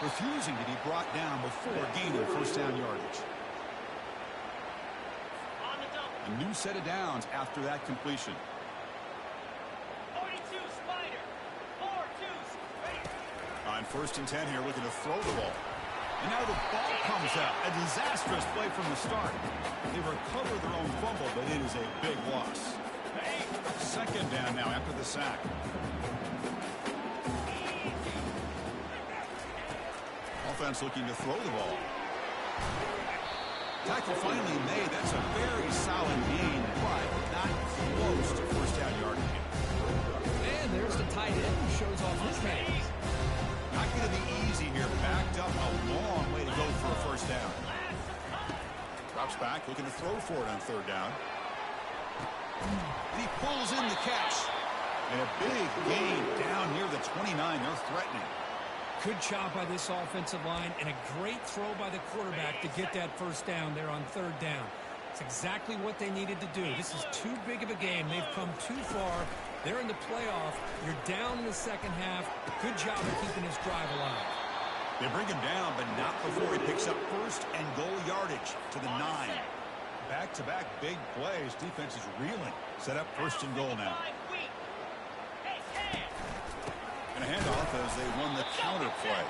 refusing to be brought down before gaining first down yardage. A new set of downs after that completion. 42 Spider. 4-2 Spider. On 1st and 10 here, looking to throw the ball. And now the ball comes out. A disastrous play from the start. They recover their own fumble, but it is a big loss. Second down now after the sack. Offense looking to throw the ball. Tackle finally made. That's a very solid gain, but not close to first down yardage. And there's the tight end who shows off his hands. Not going to be easy here. Backed up a long way to go for a first down. Drops back, looking to throw for it on third down. And he pulls in the catch. And a big gain down near the 29. They're threatening. Good job by this offensive line and a great throw by the quarterback to get that first down there on third down. It's exactly what they needed to do. This is too big of a game. They've come too far. They're in the playoff. You're down in the second half. Good job of keeping this drive alive. They bring him down, but not before he picks up first and goal yardage to the 9. Back-to-back big plays. Defense is reeling. Set up first and goal now. And a handoff as they won the counter play.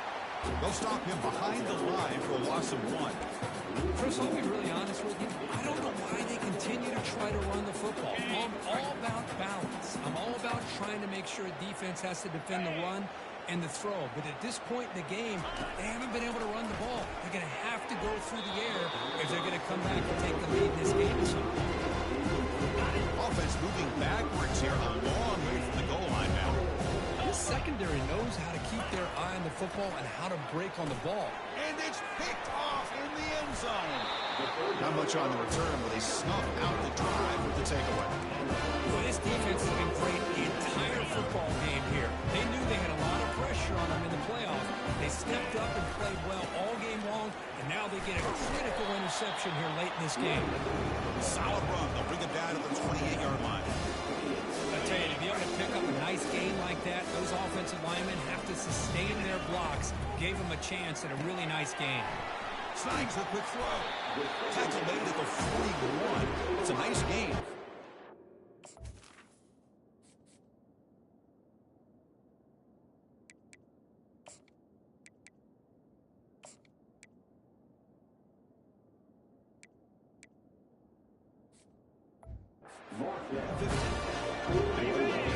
They'll stop him behind the line for a loss of 1. Chris, I'll be really honest with you. I don't know why they continue to try to run the football. I'm all about balance. I'm all about trying to make sure a defense has to defend the run and the throw. But at this point in the game, they haven't been able to run the ball. They're going to have to go through the air if they're going to come back and take the lead in this game at some point. Offense moving backwards here a long way from the goal line now. This secondary knows how to keep their eye on the football and how to break on the ball. And it's picked off in the end zone. Not much on the return, but they snuff out the drive with the takeaway. Well, this defense has been great the entire football game here. They knew they had a lot of pressure on them in the playoffs. They stepped up and played well all game long, and now they get a critical interception here late in this game. Solid run. They'll bring it down to the 28-yard line. I tell you, to be able to pick up a nice gain like that, those offensive linemen have to sustain their blocks. Gave them a chance at a really nice game. Snides a quick throw. Tackle made at the 41. It's a nice game.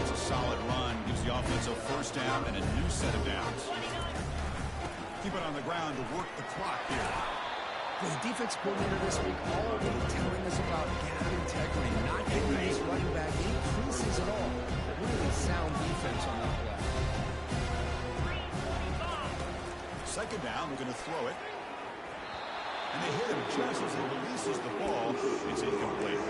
It's a solid run. Gives the offense a first down and a new set of downs. Keep it on the ground to work the clock here. The defense coordinator this week already telling us about gap integrity, not giving this running back any creases at all. Really sound defense on that play. Second down, we're going to throw it. And they hit him just as he releases the ball. It's incomplete.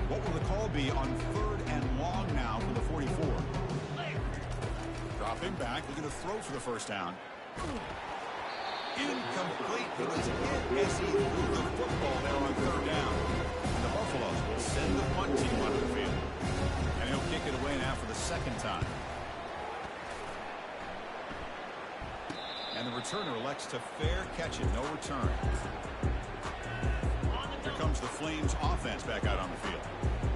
What will the call be on third and long now for the 44? Dropping back, they're going to throw for the first down. Incomplete. He was hit as he threw the football there on third down. And the Buffaloes will send the punt team onto the field. And he'll kick it away now for the second time. And the returner elects to fair catch it, no return. Here comes the Flames offense back out on the field.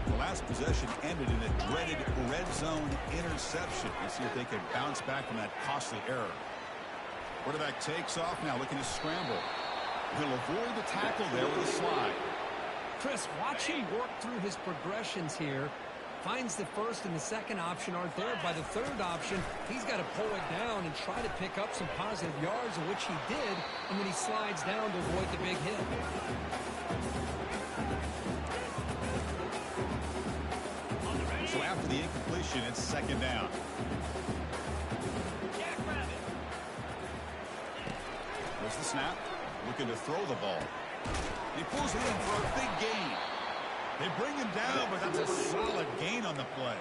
The last possession ended in a dreaded red zone interception. Let's see if they can bounce back from that costly error. Quarterback takes off now, looking to scramble. He'll avoid the tackle there with a slide. Chris, watch him work through his progressions here. Finds the first and the second option aren't there. By the third option, he's got to pull it down and try to pick up some positive yards, of which he did, and then he slides down to avoid the big hit. So after the incompletion, it's second down. There's the snap. Looking to throw the ball. He pulls it in for a big gain. They bring him down, but that's a solid gain on the play.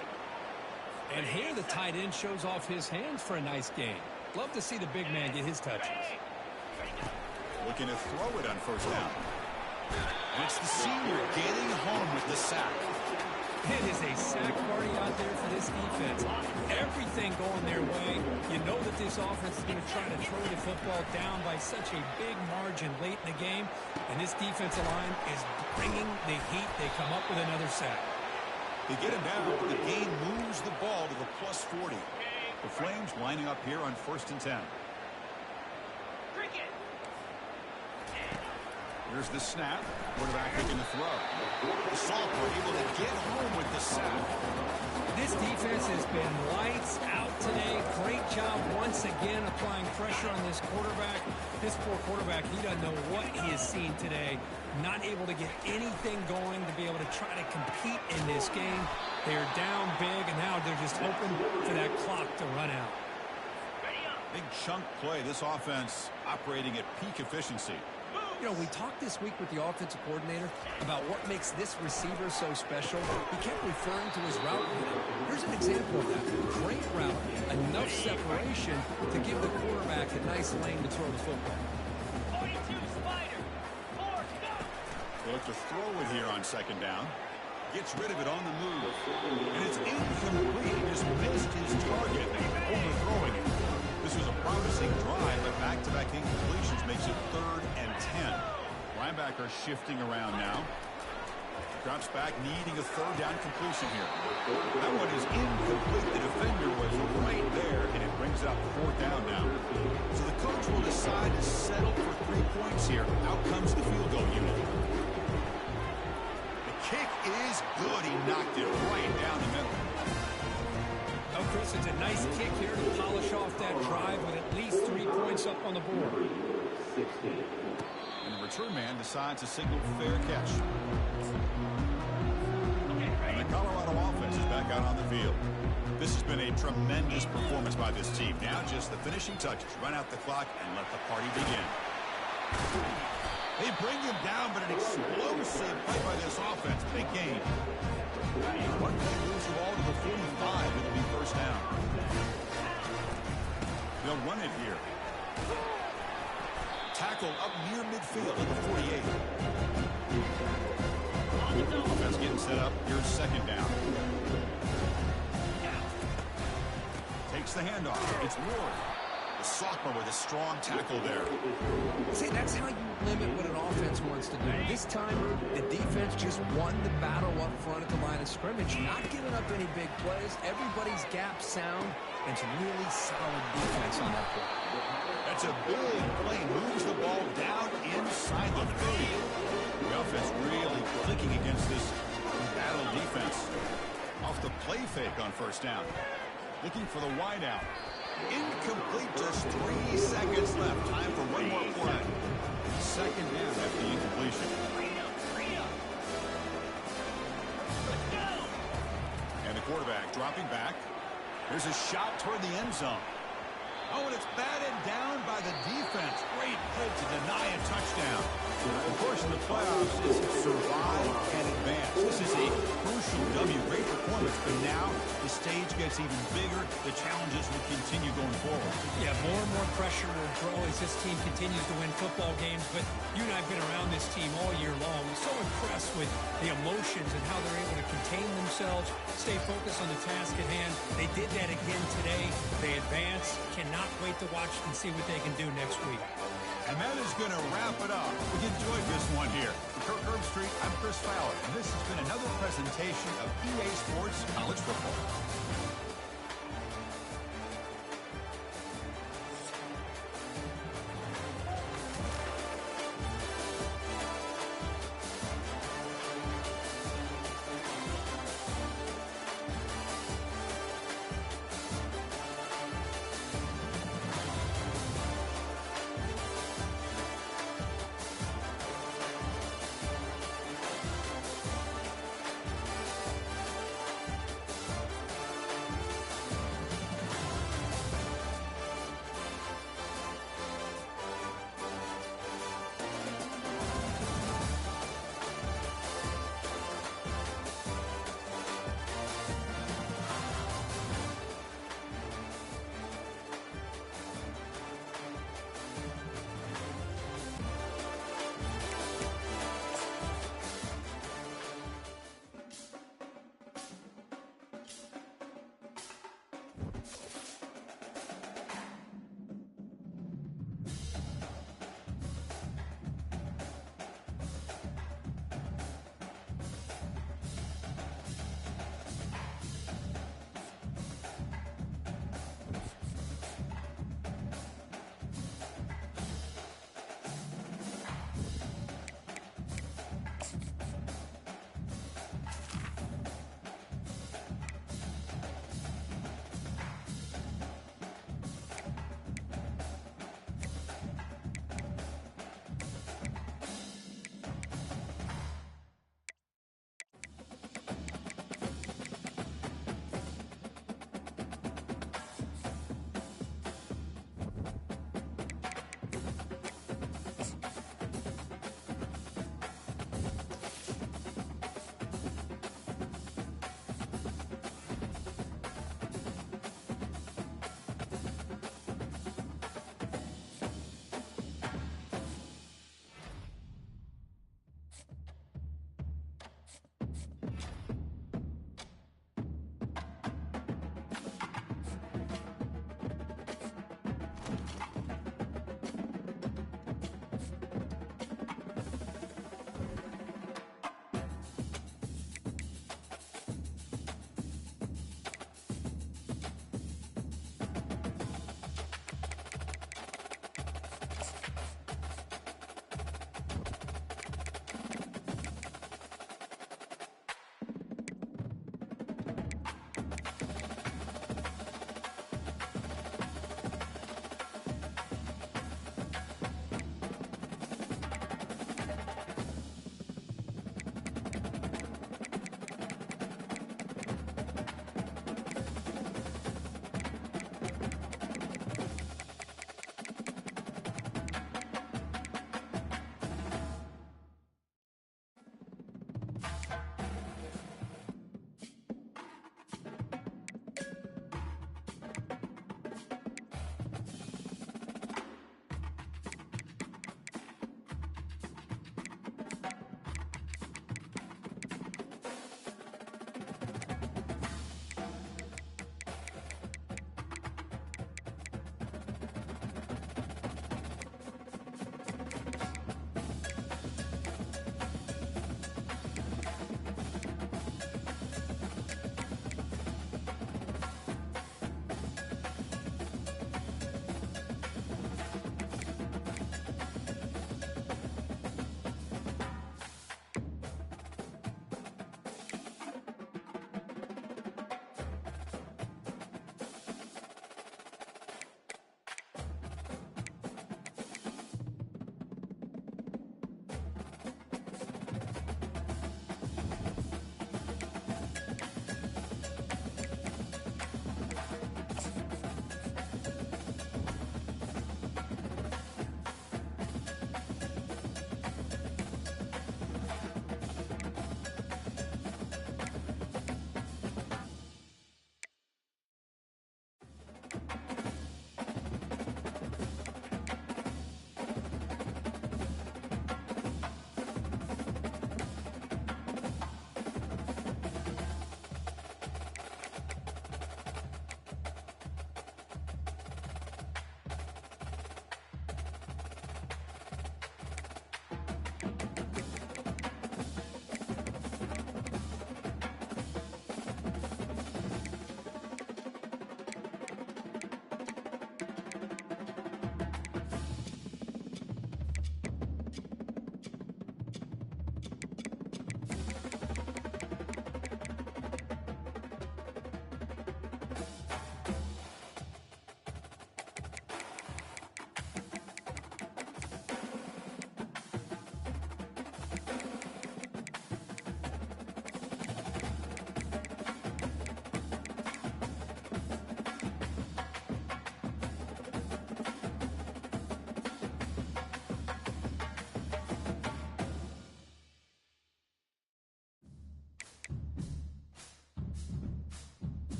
And here the tight end shows off his hands for a nice gain. Love to see the big man get his touches. Looking to throw it on first down. And it's the senior getting home with the sack. It is a sack party out there for this defense. Everything going their way. You know that this offense is going to try to throw the football down by such a big margin late in the game. And this defensive line is bringing the heat. They come up with another sack. They get him down, but the game moves the ball to the plus 40. The Flames lining up here on 1st and 10. Here's the snap. Quarterback looking to throw. The sophomore able to get home with the sack. This defense has been lights out today. Great job once again applying pressure on this quarterback. This poor quarterback, he doesn't know what he has seen today. Not able to get anything going to be able to try to compete in this game. They're down big, and now they're just hoping for that clock to run out. Big chunk play. This offense operating at peak efficiency. You know, we talked this week with the offensive coordinator about what makes this receiver so special. He kept referring to his route running. Here's an example of that. Great route, enough separation to give the quarterback a nice lane to throw the football. 42 Spider. 4, go. They look to throw it here on second down. Gets rid of it on the move. And it's incomplete. He just missed his target, overthrowing it. This was a promising drive, but back-to-back incompletions makes it 3rd and 10. Linebacker shifting around now. Drops back, needing a 3rd down completion here. That one is incomplete. The defender was right there, and it brings it up 4th down now. So the coach will decide to settle for 3 points here. Out comes the field goal unit. The kick is good. He knocked it right down the middle. Oh, Chris, it's a nice kick here to polish off that drive with at least 3 points up on the board. And the return man decides to signal fair catch. And the Colorado offense is back out on the field. This has been a tremendous performance by this team. Now just the finishing touches. Run out the clock and let the party begin. They bring him down, but an explosive play by this offense. Big game. One play moves the ball to the 45. It'll be 1st down. They'll run it here. Tackle up near midfield at the 48. Offense getting set up. Here's 2nd down. Takes the handoff. It's Ward. The sophomore with a strong tackle there. See, that's how you limit what an offense wants to do. This time, the defense just won the battle up front at the line of scrimmage, not giving up any big plays. Everybody's gap sound, and some really solid defense on that play. That's a big play. Moves the ball down inside the 30. The offense really clicking against this battle defense. Off the play fake on 1st down. Looking for the wideout. Incomplete, just 3 seconds left. Time for one more play. 2nd down after the incompletion. And the quarterback dropping back. There's a shot toward the end zone. Oh, and it's batted down by the defense. Great play to deny a touchdown. Of course, in the playoffs, is survive and advance. This is a crucial W. Great performance, but now the stage gets even bigger. The challenges will continue going forward. Yeah, more and more pressure will grow as this team continues to win football games, but you and I have been around this team all year long. I'm so impressed with the emotions and how they're able to contain themselves, stay focused on the task at hand. They did that again today. They advance. Cannot wait to watch and see what they can do next week. And that is going to wrap it up. We enjoyed this one here. For Kirk Herbstreit, I'm Chris Fowler, and this has been another presentation of EA Sports College Football.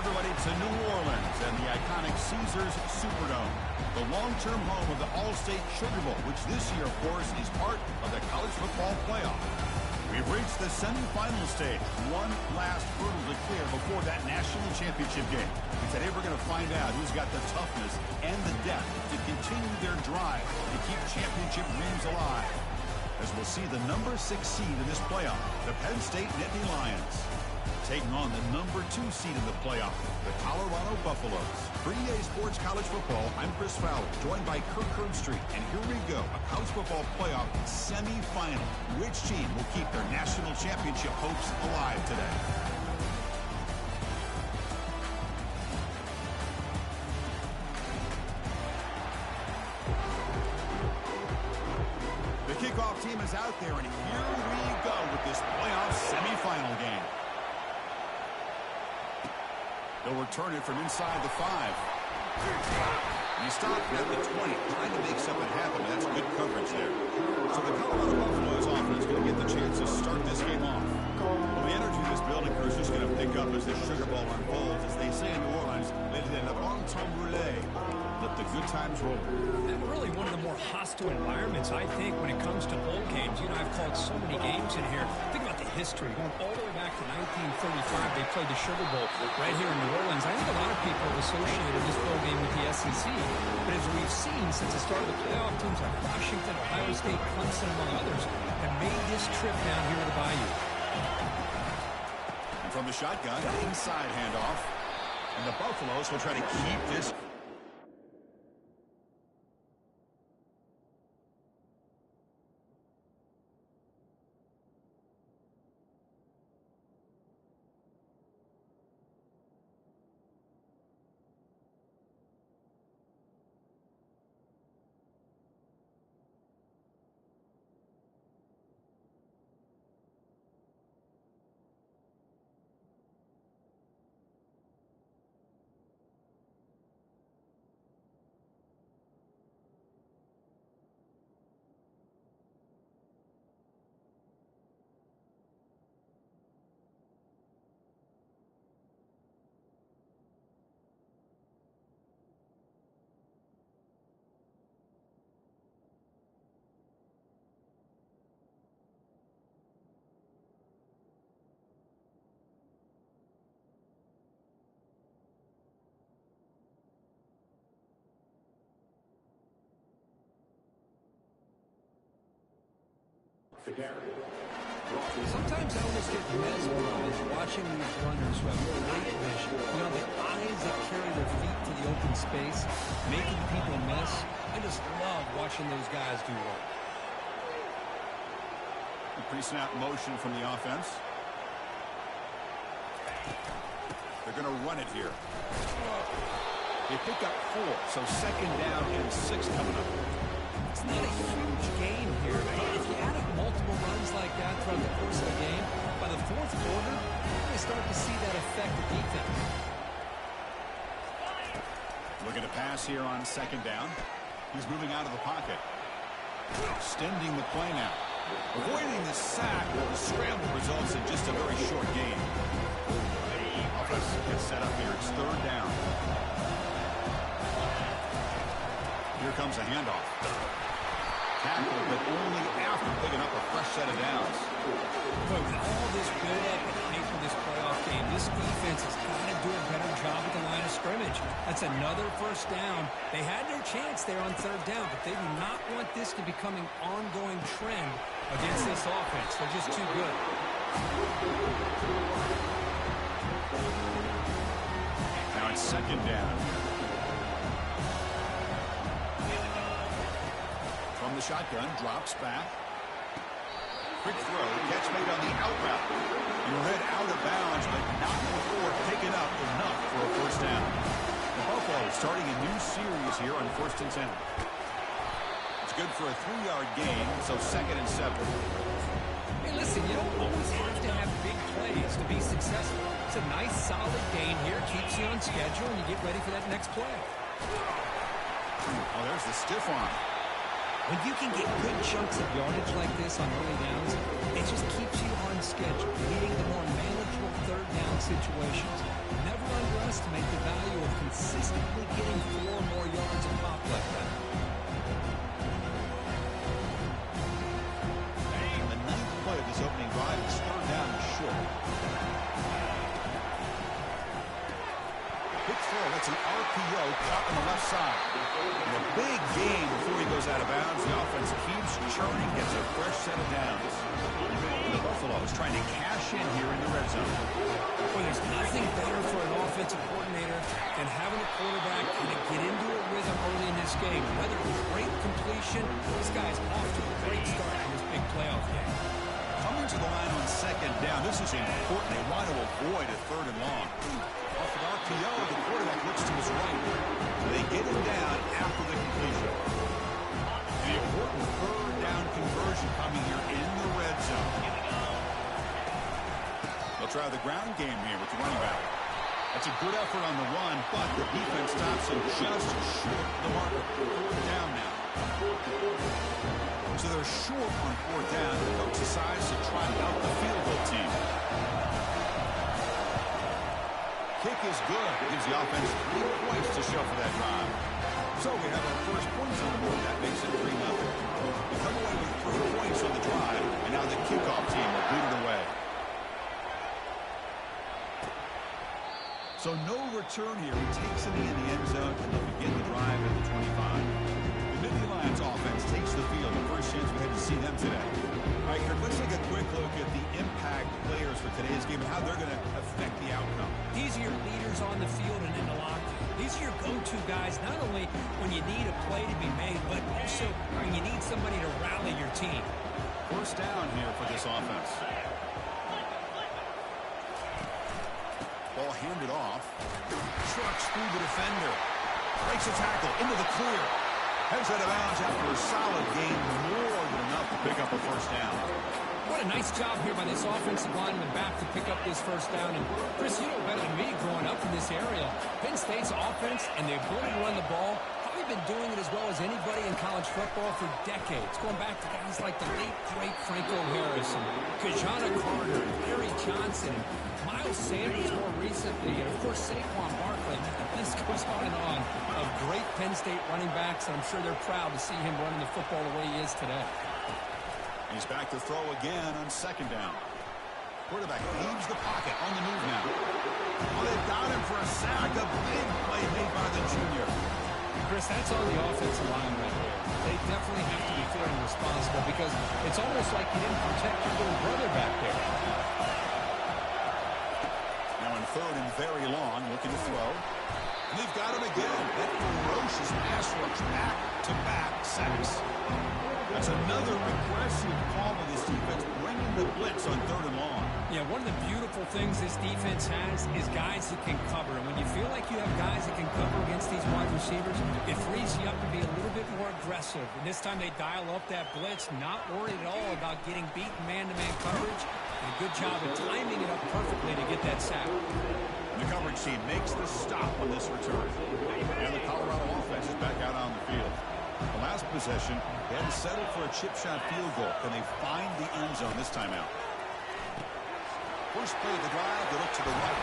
everybody to New Orleans and the iconic Caesars Superdome, the long-term home of the All-State Sugar Bowl, which this year, of course, is part of the college football playoff. We've reached the semifinal stage. One last hurdle to clear before that national championship game. And today we're going to find out who's got the toughness and the depth to continue their drive to keep championship dreams alive. As we'll see the number 6 seed in this playoff, the Penn State Nittany Lions, taking on the number 2 seed in the playoff, the Colorado Buffaloes. For EA Sports College Football, I'm Chris Fowler, joined by Kirk Herbstreit. And here we go, a college football playoff semifinal. Which team will keep their national championship hopes alive today? The kickoff team is out there, and here we go with this playoff semifinal game. They'll return it from inside the 5. He stopped at the 20, trying to make something happen. That's good coverage there. So the Colorado Buffaloes offense going to get the chance to start this game off. Well, the energy of this building crew is just going to pick up as this Sugar Bowl unfolds. As they say in New Orleans, let le bon temps brûler. Let the good times roll. And really one of the more hostile environments, I think, when it comes to bowl games. You know, I've called so many games in here. Think about the history. Going all the way back to 1935, they played the Sugar Bowl right here in New Orleans. I think a lot of people have associated this bowl game with the SEC. But as we've seen since the start of the playoff, teams like Washington, Ohio State, Clemson, among others, have made this trip down here to the Bayou. And from the shotgun, inside handoff. And the Buffaloes will try to keep this. Sometimes I almost get mesmerized watching these runners who have great vision. You know, the eyes that carry their feet to the open space, making people miss. I just love watching those guys do work. A pre-snap motion from the offense. They're going to run it here. They pick up 4, so second down and 6 coming up. It's not a huge gain here, but if you add up multiple runs like that throughout the course of the game, by the 4th quarter, you're going to start to see that affect the defense. Looking to pass here on second down. He's moving out of the pocket. Extending the play now. Avoiding the sack. The scramble results in just a very short gain. The offense gets set up here. It's 3rd down. Here comes a handoff. Tackle, but only after picking up a fresh set of downs. But with all this build-up and hype for this playoff game, this defense has got to do a better job at the line of scrimmage. That's another 1st down. They had their chance there on 3rd down, but they do not want this to become an ongoing trend against this offense. They're just too good. Now it's 2nd down. From the shotgun, drops back. Quick throw, catch made on the out route. He'll head out of bounds, but not before picking up enough for a 1st down. The Buffaloes starting a new series here on 1st and 10. It's good for a 3-yard gain, so 2nd and 7. Hey, listen, you don't always have to have big plays to be successful. It's a nice, solid gain here, keeps you on schedule, and you get ready for that next play. Oh, there's the stiff arm. When you can get good chunks of yardage like this on early downs, it just keeps you on schedule, leading to more manageable 3rd down situations. Never underestimate underestimate the value of consistently getting 4 more yards of pop like that. And the ninth play of this opening drive is third down and short. Quick throw, that's an RPO caught on the left side. And a big gain before he goes out of bounds. The offense keeps churning, gets a fresh set of downs. And the Buffaloes trying to cash in here in the red zone. Well, there's nothing better for an offensive coordinator than having a quarterback kind of get into a rhythm early in this game. Whether it's great completion, this guy's off to a great start in this big playoff game. Coming to the line on second down. This is important. They want to avoid a third and long. Off of RPO, the quarterback looks to his right. They get him down after the completion. The important third down conversion coming here in the red zone. They'll try the ground game here with the running back. That's a good effort on the run, but the defense stops him just short of the marker. Fourth down now. So they're short on fourth down. The coach decides to try out the field goal team. Kick is good. It gives the offense 3 points to show for that drive. So we have our first points on the board. That makes it 3-0. We come away with 3 points on the drive, and now the kickoff team will boot it away. So no return here. He takes it in the end zone, and they'll begin the drive at the 25. The Nittany Lions offense takes the field. The first chance we had to see them today. All right, Kirk, let's take a quick look at the impact players for today's game and how they're going to affect the outcome. These are your leaders on the field and in the locker room. These are your go-to guys, not only when you need a play to be made, but also when you need somebody to rally your team. First down here for this offense. Ball handed off. Trucks through the defender. Breaks a tackle into the clear. Heads out of bounds after a solid gain, more than enough to pick up a first down. What a nice job here by this offensive lineman back to pick up this first down. And Chris, you know better than me growing up in this area. Penn State's offense and the ability to run the ball, probably been doing it as well as anybody in college football for decades. Going back to guys like the late, great Franco Harris and Kajana Carter, Larry Johnson, and Miles Sanders more recently, and of course Saquon Barkley. This goes on and on of great Penn State running backs, and I'm sure they're proud to see him running the football the way he is today. He's back to throw again on second down. Quarterback leaves the pocket on the move now. Oh, they've got him for a sack. A big play made by the junior. Chris, that's on the offensive line right there. They definitely have to be feeling responsible because it's almost like you didn't protect your little brother back there. Now in third and very long, looking to throw. And they've got him again. That ferocious pass rush, back-to-back sacks. That's another aggressive call by this defense, bringing the blitz on third and long. Yeah, one of the beautiful things this defense has is guys that can cover. And when you feel like you have guys that can cover against these wide receivers, it frees you up to be a little bit more aggressive. And this time they dial up that blitz, not worried at all about getting beaten man-to-man coverage. And a good job of timing it up perfectly to get that sack. The coverage team makes the stop on this return. And the Colorado offense is back out on the field. The last possession, they had to settle for a chip shot field goal. Can they find the end zone this time out? First play of the drive, they look to the right.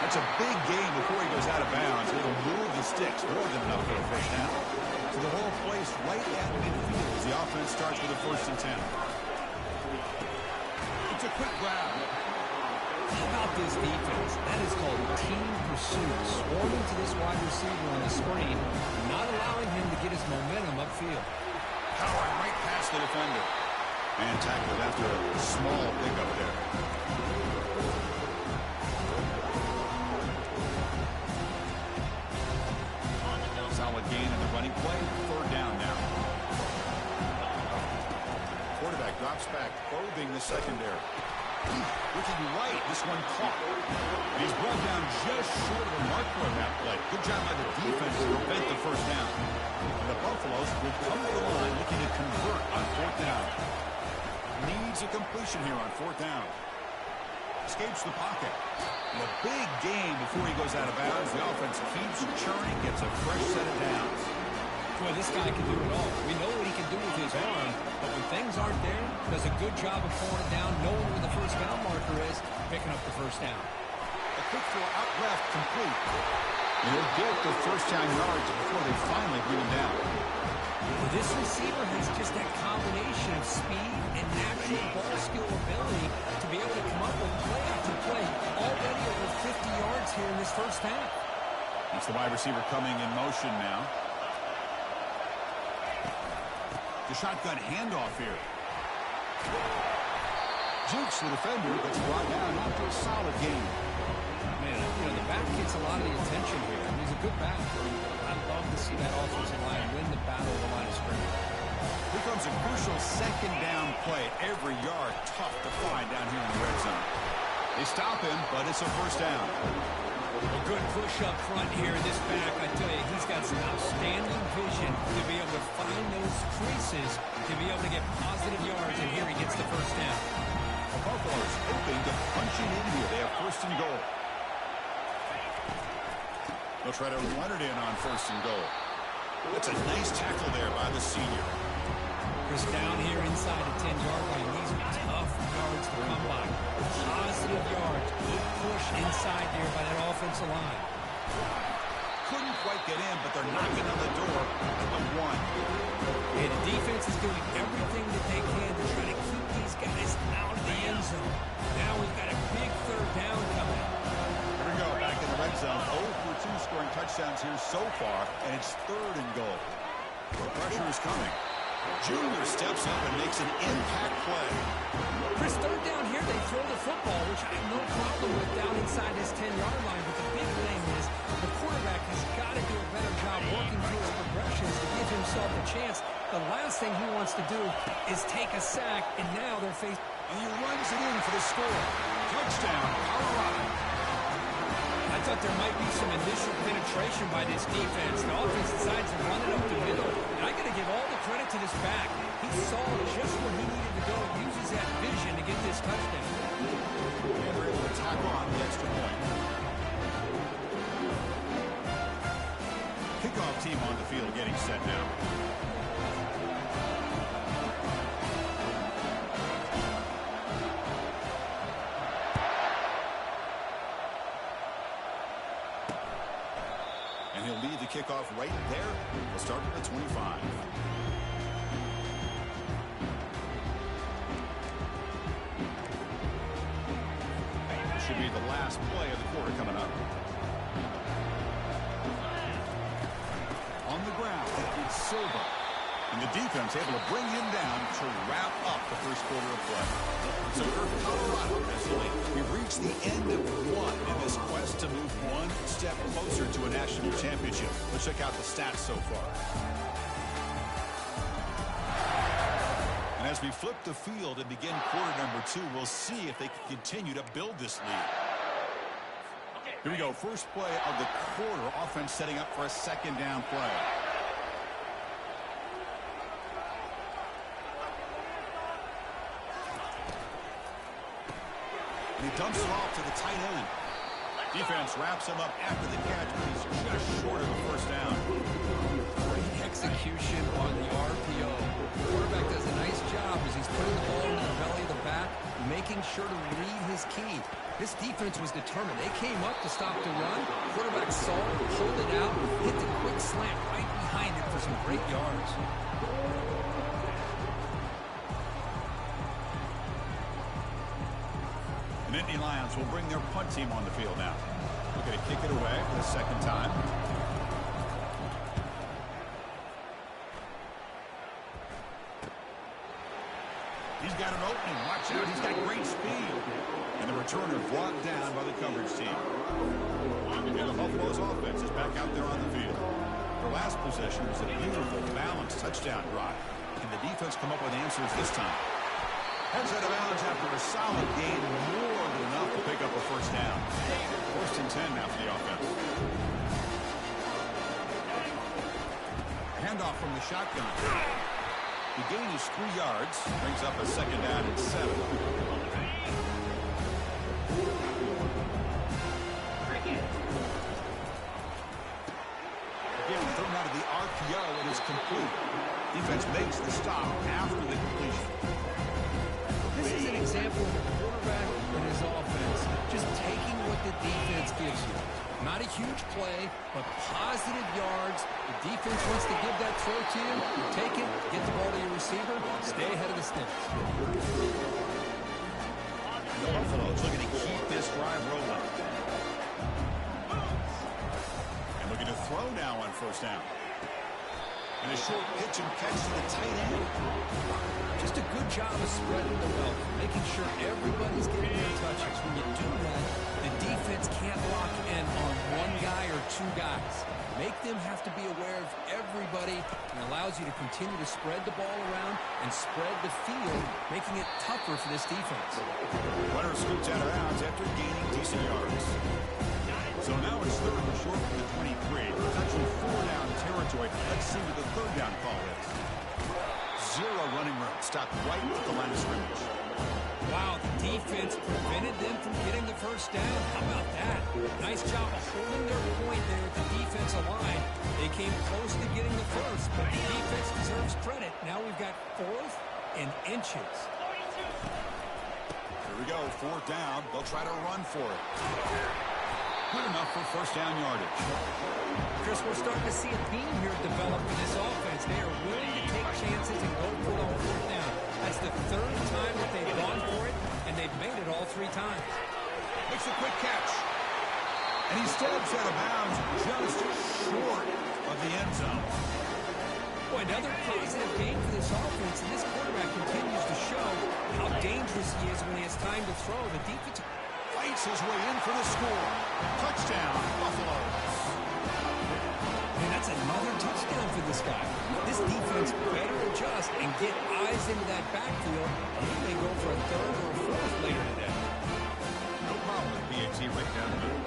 That's a big gain before he goes out of bounds. It'll move the sticks more than enough for a first down. So the whole place right at midfield as the offense starts with a 1st and 10. It's a quick grab. How about this defense? That is called team pursuit. Swarming to this wide receiver on the screen, not allowing him to get his momentum upfield. Powering right past the defender. And tackled after a small pickup there. Solid gain in the running play. Third down now. Quarterback drops back, probing the secondary. Looking right, this one caught. And he's brought down just short of the marker on that play. Good job by the defense to prevent the first down. And the Buffaloes will come to the line looking to convert on 4th down. Needs a completion here on 4th down. Escapes the pocket. And a big gain before he goes out of bounds. The offense keeps churning, gets a fresh set of downs. Boy, this guy can do it all. We know what he can do with his arm, but when things aren't there, does a good job of pulling it down, knowing where the first down marker is, picking up the first down. A Quick throw out left, complete. They'll get the first down yards before they finally bring him down. Well, this receiver has just that combination of speed and natural ball skill ability to be able to come up with play after play. Already over 50 yards here in this first half. It's the wide receiver coming in motion now. The shotgun handoff here. Jukes the defender, gets brought down after a solid game. Man, the back gets a lot of the attention here. I mean, he's a good back. I'd love to see that offensive line win the battle of the line of scrimmage. Here comes a crucial second down play. Every yard tough to find down here in the red zone. They stop him, but it's a first down. A good push up front here in this back. I tell you, he's got some outstanding vision to be able to find those creases, to be able to get positive yards, and here he gets the first down. The Buffaloes hoping to punch it in here. They have first and goal. They'll try to run it in on first and goal. That's a nice tackle there by the senior. Chris, down here inside the 10-yard line. These are tough yards to come by. Positive yards. Good push inside there by that offensive line. Couldn't quite get in, but they're knocking on the door at the one. And the defense is doing everything that they can to try to keep these guys out of the end zone. Now we've got a big third down coming. Here we go, back in the red zone. 0 for 2 scoring touchdowns here so far, and it's third and goal. The pressure is coming. Junior steps up and makes an impact play. Chris, third down here, they throw the football, which I have no problem with down inside this 10-yard line. But the big thing is the quarterback has got to do a better job working through his progressions to give himself a chance. The last thing he wants to do is take a sack, and now they're facing... And he runs it in for the score. Touchdown, Colorado. I thought there might be some initial penetration by this defense. The offense decides to run it up the middle. And I got to give all the credit to this back. He saw just where he needed to go, uses that vision to get this touchdown. And they're able to tack on the extra point. Kickoff team on the field getting set now. And he'll lead the kickoff right there. We'll start at the 25. Should be the last play of the quarter coming up. On the ground, it's Silva. And the defense able to bring him down to wrap up the first quarter of play. So for Colorado, we've reached the end of one in this quest to move one step closer to a national championship. Let's check out the stats so far. And as we flip the field and begin quarter number 2, we'll see if they can continue to build this lead. Here we go. First play of the quarter. Offense setting up for a second down play. And he dumps it off to the tight end. Defense wraps him up after the catch, but he's just short of a first down. Great execution on the RPO. The quarterback does a nice job as he's putting the ball into the belly of the back, making sure to read his key. This defense was determined. They came up to stop the run. Quarterback saw it, pulled it out, hit the quick slant right behind it for some great yards. The Nittany Lions will bring their punt team on the field now. Looking to kick it away for the second time. He's got an opening. Watch out. He's got great speed. And the returner brought down by the coverage team. And the Buffalo's offense is back out there on the field. Their last possession was a beautiful, balanced touchdown drive. Can the defense come up with answers this time? Heads out of bounds after a solid gain, more than enough to pick up a first down. First and 10 now for the offense. Handoff from the shotgun. The gain is 3 yards, brings up a second down and 7. Again, thrown out of the RPO, and it's complete. Defense makes the stop after the completion. This is an example of a quarterback and his offense just taking what they the defense gives you. Not a huge play, but positive yards. The defense wants to give that throw to you. You take it, get the ball to your receiver, stay ahead of the sticks. The Buffaloes looking to keep this drive rolling. And looking to throw now on first down. And a short pitch and catch to the tight end. Just a good job of spreading the wealth, making sure everybody's getting their touches. When you do that, the defense can't lock in on one guy or two guys. Make them have to be aware of everybody, and allows you to continue to spread the ball around and spread the field, making it tougher for this defense. Runner scoots out of bounds after gaining decent yards. So now it's third and short from the 23. It's actually 4-down territory. Let's see what the third down call is. Zero running room. Stopped right at the line of scrimmage. Wow, the defense prevented them from getting the first down. How about that? Nice job of holding their point there at the defensive line. They came close to getting the first, but the defense deserves credit. Now we've got 4th and inches. Here we go, 4th down. They'll try to run for it. Good enough for first down yardage. Chris, we're starting to see a theme here develop in this offense. They are willing to take chances and go for it on 4th down. That's the 3rd time that they've gone for it, and they've made it all 3 times. Makes a quick catch. And he steps out of bounds just short of the end zone. Boy, another positive game for this offense, and this quarterback continues to show how dangerous he is when he has time to throw. The defense Fights his way in for the score. Touchdown, Buffaloes. And that's another touchdown for this guy. This defense better adjust and get eyes into that backfield. He may go for a 3rd or a 4th later today. No problem with PAT right down the middle.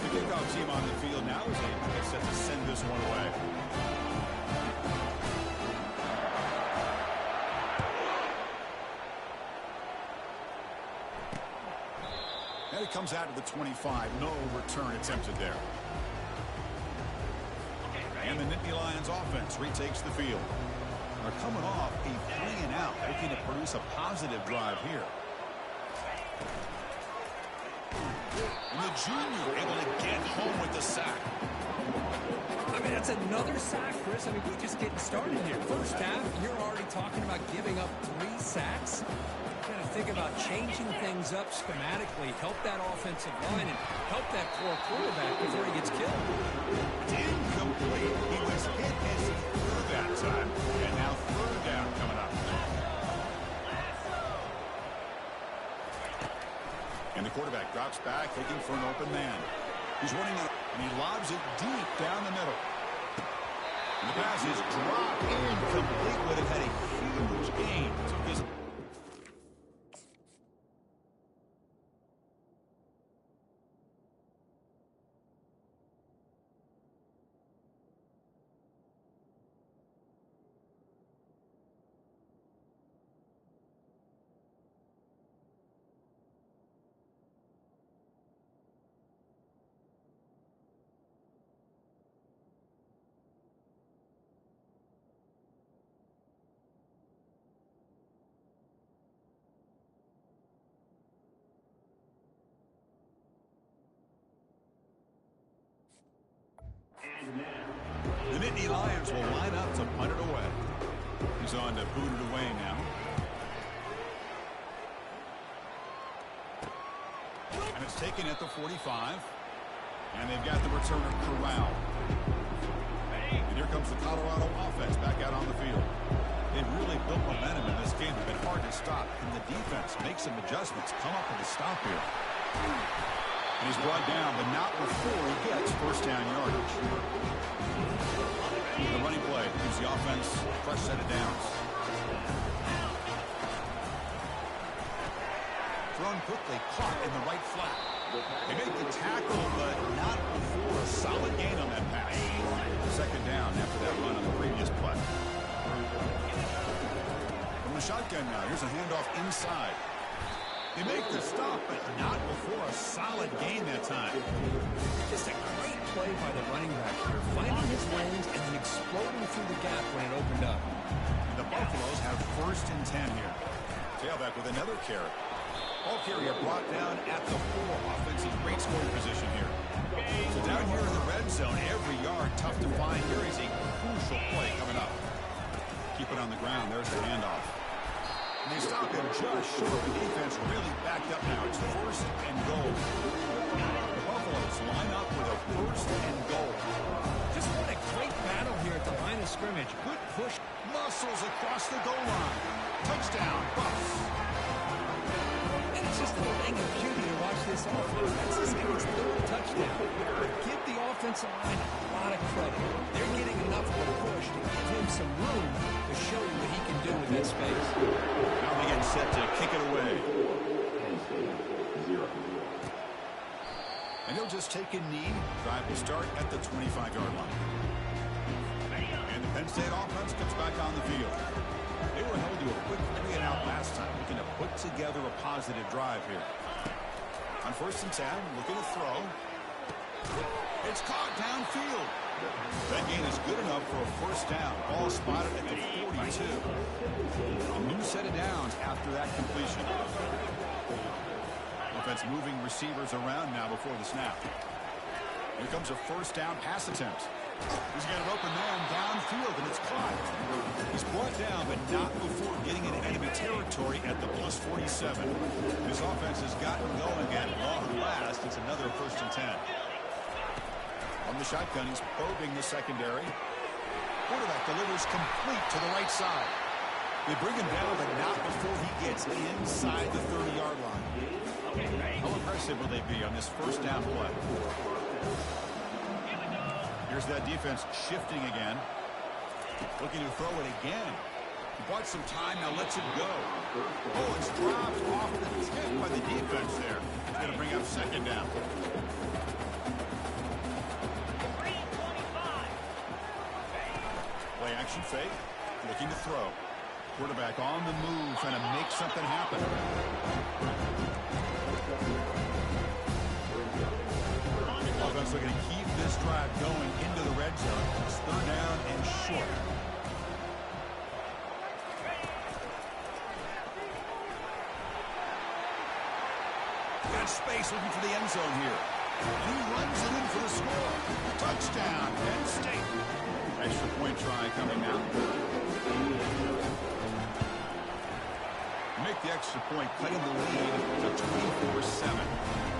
The kickoff team on the field now is set to send this one away. And it comes out to the 25. No return attempted there. And the Nittany Lions offense retakes the field. They're coming off a 3-and-out, looking to produce a positive drive here. And the junior able to get home with the sack. I mean, that's another sack, Chris. I mean, we're just getting started here. First half, you're already talking about giving up 3 sacks. Got to think about changing things up schematically, help that offensive line, and help that poor quarterback before he gets killed. Incomplete. He was hit as he threw that time. And now 3rd down coming up. And the quarterback drops back, looking for an open man. He's running out, and he lobs it deep down the middle. And the pass is dropped incomplete, would have had a huge gain. Took his The Nittany Lions will line up to punt it away. He's on to boot it away now. And it's taken at the 45. And they've got the returner corralled. And here comes the Colorado offense back out on the field. They've really built momentum in this game. They've been hard to stop. And the defense makes some adjustments. Come up with a stop here. And he's brought down, but not before he gets first down yardage. The running play gives the offense a fresh set of downs. Thrown quickly, caught in the right flat. They make the tackle, but not before a solid gain on that pass. Second down after that run on the previous play. From the shotgun now, here's a handoff inside. They make the stop, but not before a solid gain that time. Just a great play by the running back here, finding his lanes and then exploding through the gap when it opened up. And the Buffaloes have first and 10 here. Tailback with another carry. Ball carrier brought down at the 4. Offense in great scoring position here. So down here in the red zone, every yard tough to find. Here is a crucial play coming up. Keep it on the ground. There's the handoff. And they stop him just short. The defense really backed up now. It's 1st and goal. The Buffaloes line up with a 1st and goal. Just what a great battle here at the line of scrimmage. Good push. Muscles across the goal line. Touchdown, Buffs. And it's just a thing of beauty to watch this offense. That's this guy's 3rd touchdown. But give the offensive line a lot of credit. They're getting enough of a push to give him some room to show you what he can do with that space. Now they get set to kick it away. And he'll just take a knee. Drive will start at the 25-yard line. And the Penn State offense comes back on the field. They were held to a quick 3-and-out last time, looking to put together a positive drive here. On 1st and 10, looking to throw. It's caught downfield. That gain is good enough for a 1st down. Ball spotted at the 42. A new set of downs after that completion. Offense moving receivers around now before the snap. Here comes a 1st down pass attempt. He's got an open man downfield, and it's caught. He's brought down, but not before getting into enemy territory at the +47. This offense has gotten going at long last. It's another 1st and 10. On the shotgun, he's probing the secondary. Quarterback delivers complete to the right side. They bring him down, but not before he gets inside the 30-yard line. How impressive will they be on this 1st down play? Here's that defense shifting again. Looking to throw it again. He bought some time, now lets it go. Oh, it's dropped off the tip by the defense there. It's going to bring up 2nd down. 3:25. Play action fake. Looking to throw. Quarterback on the move, trying to make something happen. Offense looking to keep this drive going into the red zone. It's 3rd down and short. Got space looking for the end zone here. And he runs it in for the score. Touchdown, Penn State. Extra point try coming now. Make the extra point, cutting the lead to 24-7.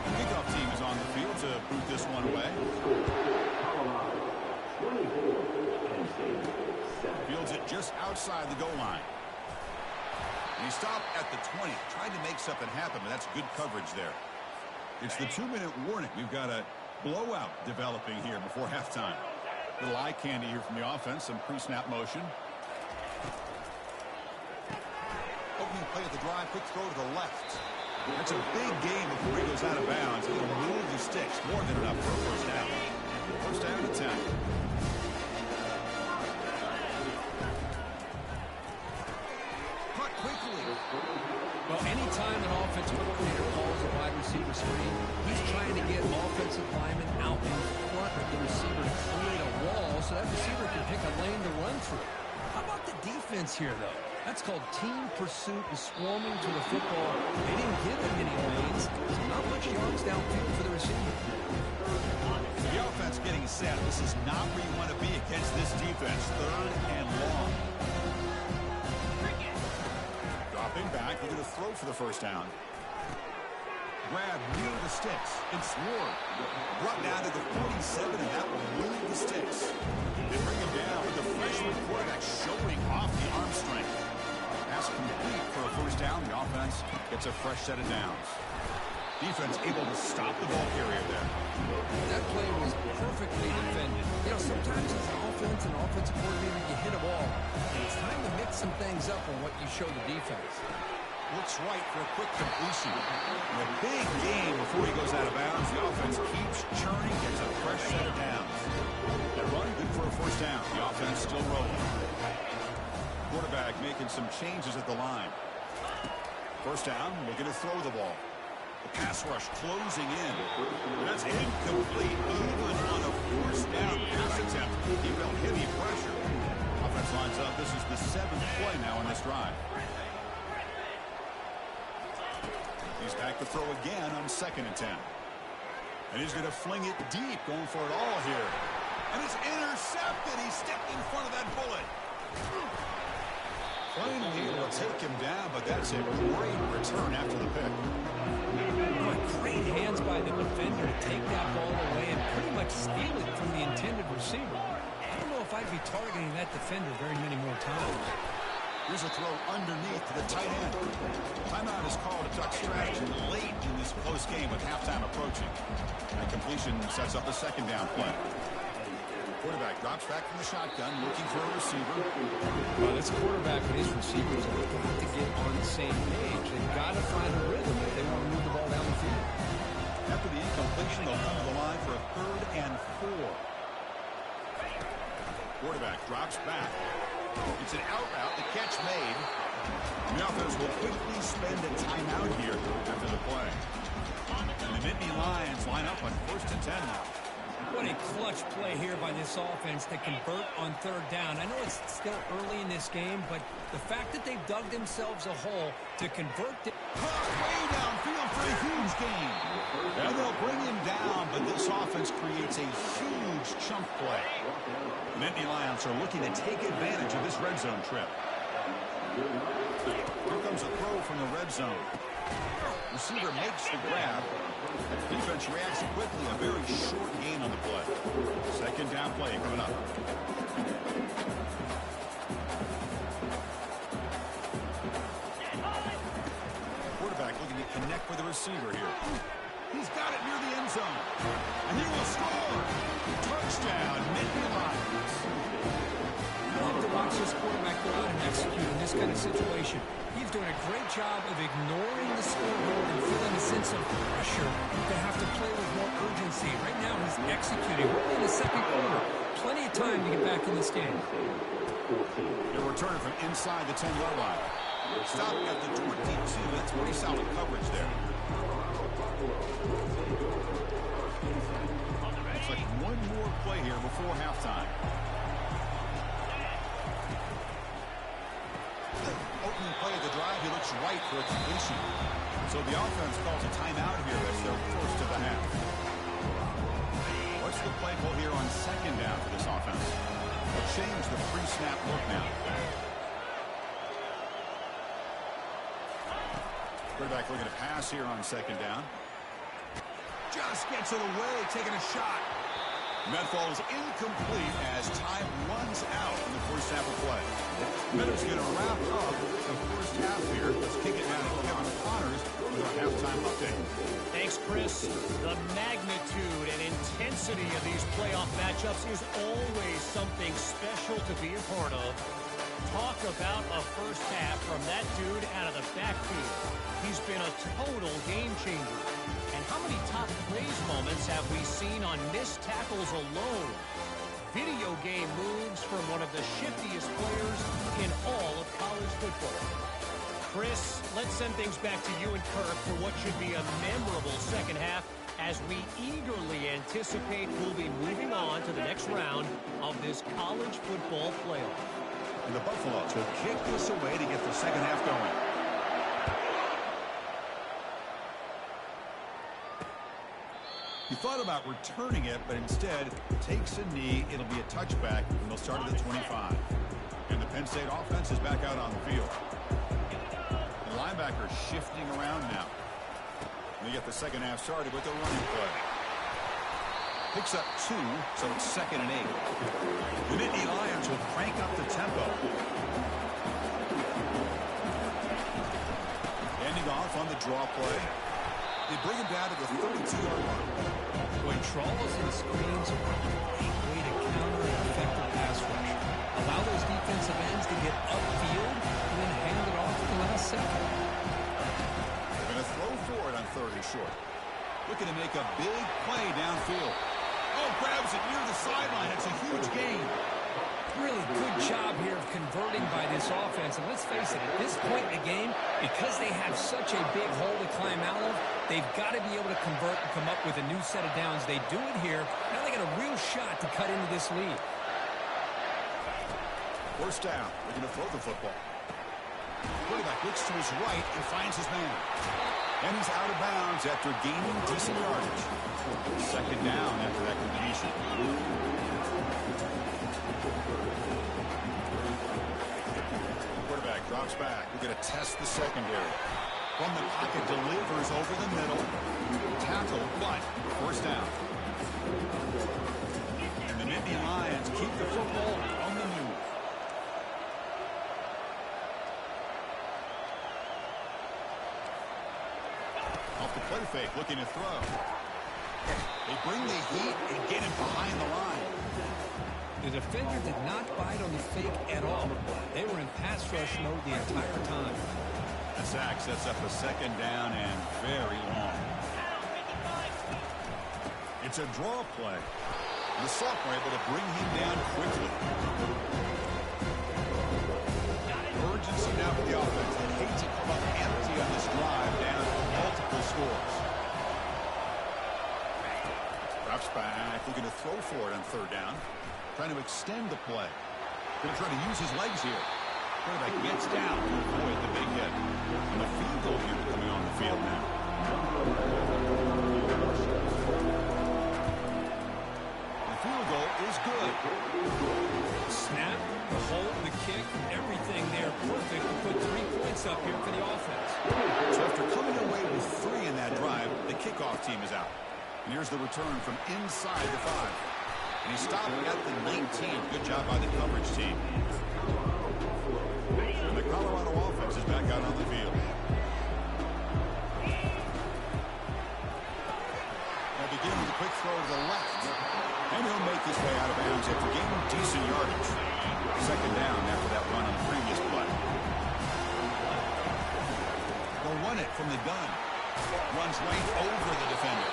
The kickoff team is on the field to boot this one away. Fields it just outside the goal line. And he stopped at the 20, trying to make something happen, but that's good coverage there. It's the 2-minute warning. We've got a blowout developing here before halftime. Little eye candy here from the offense, some pre-snap motion. Opening play of the drive, quick throw to the left. That's a big game before he goes out of bounds. It'll move the sticks, more than enough for a 1st down. 1st down and 10. Cut quickly. Well, anytime an offensive coordinator calls a wide receiver screen, he's trying to get offensive linemen out in front of the receiver to create a wall so that receiver can pick a lane to run through. How about the defense here, though? That's called team pursuit and swarming to the football. They didn't give him any lanes, so not much yards downfield for the receiver. The offense getting set. This is not where you want to be against this defense. 3rd and long. Dropping back, looking to throw for the 1st down. Grab near the sticks. It's Ward. Brought down to the 47, and that will move the sticks. They bring him down with the freshman quarterback showing off the arm strength. Pass complete for a 1st down. The offense gets a fresh set of downs. Defense able to stop the ball carrier there. That play was perfectly defended. You know, sometimes as an offense and offensive coordinator, you hit a ball. And it's time to mix some things up on what you show the defense. Looks right for a quick completion. And a big game before he goes out of bounds. The offense keeps churning, gets a fresh set of downs. That run, good for a 1st down. The offense still rolling. Quarterback making some changes at the line. 1st down, looking to throw the ball. The pass rush closing in. And that's incomplete. Cleveland on a 1st down pass attempt. He felt heavy pressure. Offense lines up. This is the 7th play now on this drive. He's back to throw again on 2nd and 10. And he's going to fling it deep, going for it all here. And it's intercepted. He stepped in front of that bullet. Finally able to take him down, but that's a great return after the pick. Great hands by the defender to take that ball away and pretty much steal it from the intended receiver. I don't know if I'd be targeting that defender very many more times. Here's a throw underneath to the tight end. Timeout is called a duck strategy late in this close game with halftime approaching. That completion sets up a 2nd down play. Quarterback drops back from the shotgun, looking for a receiver. Well, this quarterback and his receivers have got to get on the same page. They've got to find a rhythm if they want to move the ball down the field. After the incompletion, they'll come to the line for a 3rd and 4. Quarterback drops back. It's an out route. The catch made. And the offense will quickly spend a timeout here after the play. And the Nittany Lions line up on 1st and 10 now. What a clutch play here by this offense to convert on 3rd down. I know it's still early in this game, but the fact that they've dug themselves a hole to convert... Caught way downfield for a huge gain. And they'll bring him down, but this offense creates a huge chunk play. The Nittany Lions are looking to take advantage of this red zone trip. Here comes a throw from the red zone. Receiver makes the grab. Defense reacts quickly. A very short gain on the play. 2nd down play coming up. Quarterback looking to connect with the receiver here. He's got it near the end zone. And he will score. Touchdown, Nittany Lions. I love to watch this quarterback go out and execute in this kind of situation. He's doing a great job of ignoring the scoreboard and feeling a sense of pressure to have to play with more urgency. Right now, he's executing. We're in the 2nd quarter. Plenty of time to get back in this game. They're returning from inside the 10-yard line. Stop at the 22. That's pretty solid coverage there. Looks like one more play here before halftime. Opening play of the drive, he looks right for a completion. So the offense calls a timeout here as their first of the half. What's the play call here on 2nd down for this offense? They'll change the pre-snap look now. Quarterback looking to pass here on 2nd down. Just gets it away, taking a shot. That falls incomplete as time runs out in the first half of play. Minutes going to wrap up the first half here. Let's kick it down to Kevin Connors with our halftime update. Thanks, Chris. The magnitude and intensity of these playoff matchups is always something special to be a part of. Talk about a first half from that dude out of the backfield. He's been a total game changer. And how many top plays moments have we seen on missed tackles alone? Video game moves from one of the shiftiest players in all of college football. Chris, let's send things back to you and Kirk for what should be a memorable 2nd half as we eagerly anticipate we'll be moving on to the next round of this college football playoff. And the Buffaloes will kick this away to get the 2nd half going. He thought about returning it, but instead takes a knee. It'll be a touchback, and they'll start at the 25. And the Penn State offense is back out on the field. The linebacker shifting around now. And they get the 2nd half started with the running play. Picks up 2, so it's 2nd and 8. The Nittany Lions will crank up the tempo. Ending off on the draw play. They bring him down to the 32-yard line. When trawls and screens are a great way to counter an effective pass rush. Allow those defensive ends to get upfield and then hand it off at the last second. They're going to throw for it on 3rd and short. Looking to make a big play downfield. Oh, grabs it near the sideline. It's a huge gain. Really good job here of converting by this offense. And let's face it, at this point in the game, because they have such a big hole to climb out of, they've got to be able to convert and come up with a new set of downs. They do it here. Now they got a real shot to cut into this lead. First down. They're going to throw the football. Quarterback looks to his right and finds his man. And he's out of bounds after gaining decent yardage. Second down after that completion. Quarterback drops back. We're going to test the secondary. From the pocket, delivers over the middle. Tackle, but first down. And the Nittany Lions keep the football on the move. Off the play fake, looking to throw. They bring the heat and get him behind the line. The defender did not bite on the fake at all. They were in pass rush mode the entire time. The sack sets up a second down and very long. It's a draw play. The sophomore able to bring him down quickly. Urgency now for the offense. They hate to come up empty on this drive, down multiple scores. Drops back, looking to throw for it on third down. Trying to extend the play. Going to try to use his legs here. Quarterback gets down to avoid the big hit. And the field goal unit coming on the field now. The field goal is good. Snap, the hold, the kick, everything there perfect to put 3 points up here for the offense. So after coming away with 3 in that drive, the kickoff team is out. And here's the return from inside the 5. And he stopped at the 19. Good job by the coverage team. And the Colorado offense is back out on the field. They'll begin with a quick throw to the left. And he'll make his way out of bounds after gaining decent yardage. Second down after that run on the previous play. They'll run it from the gun. Runs right over the defender.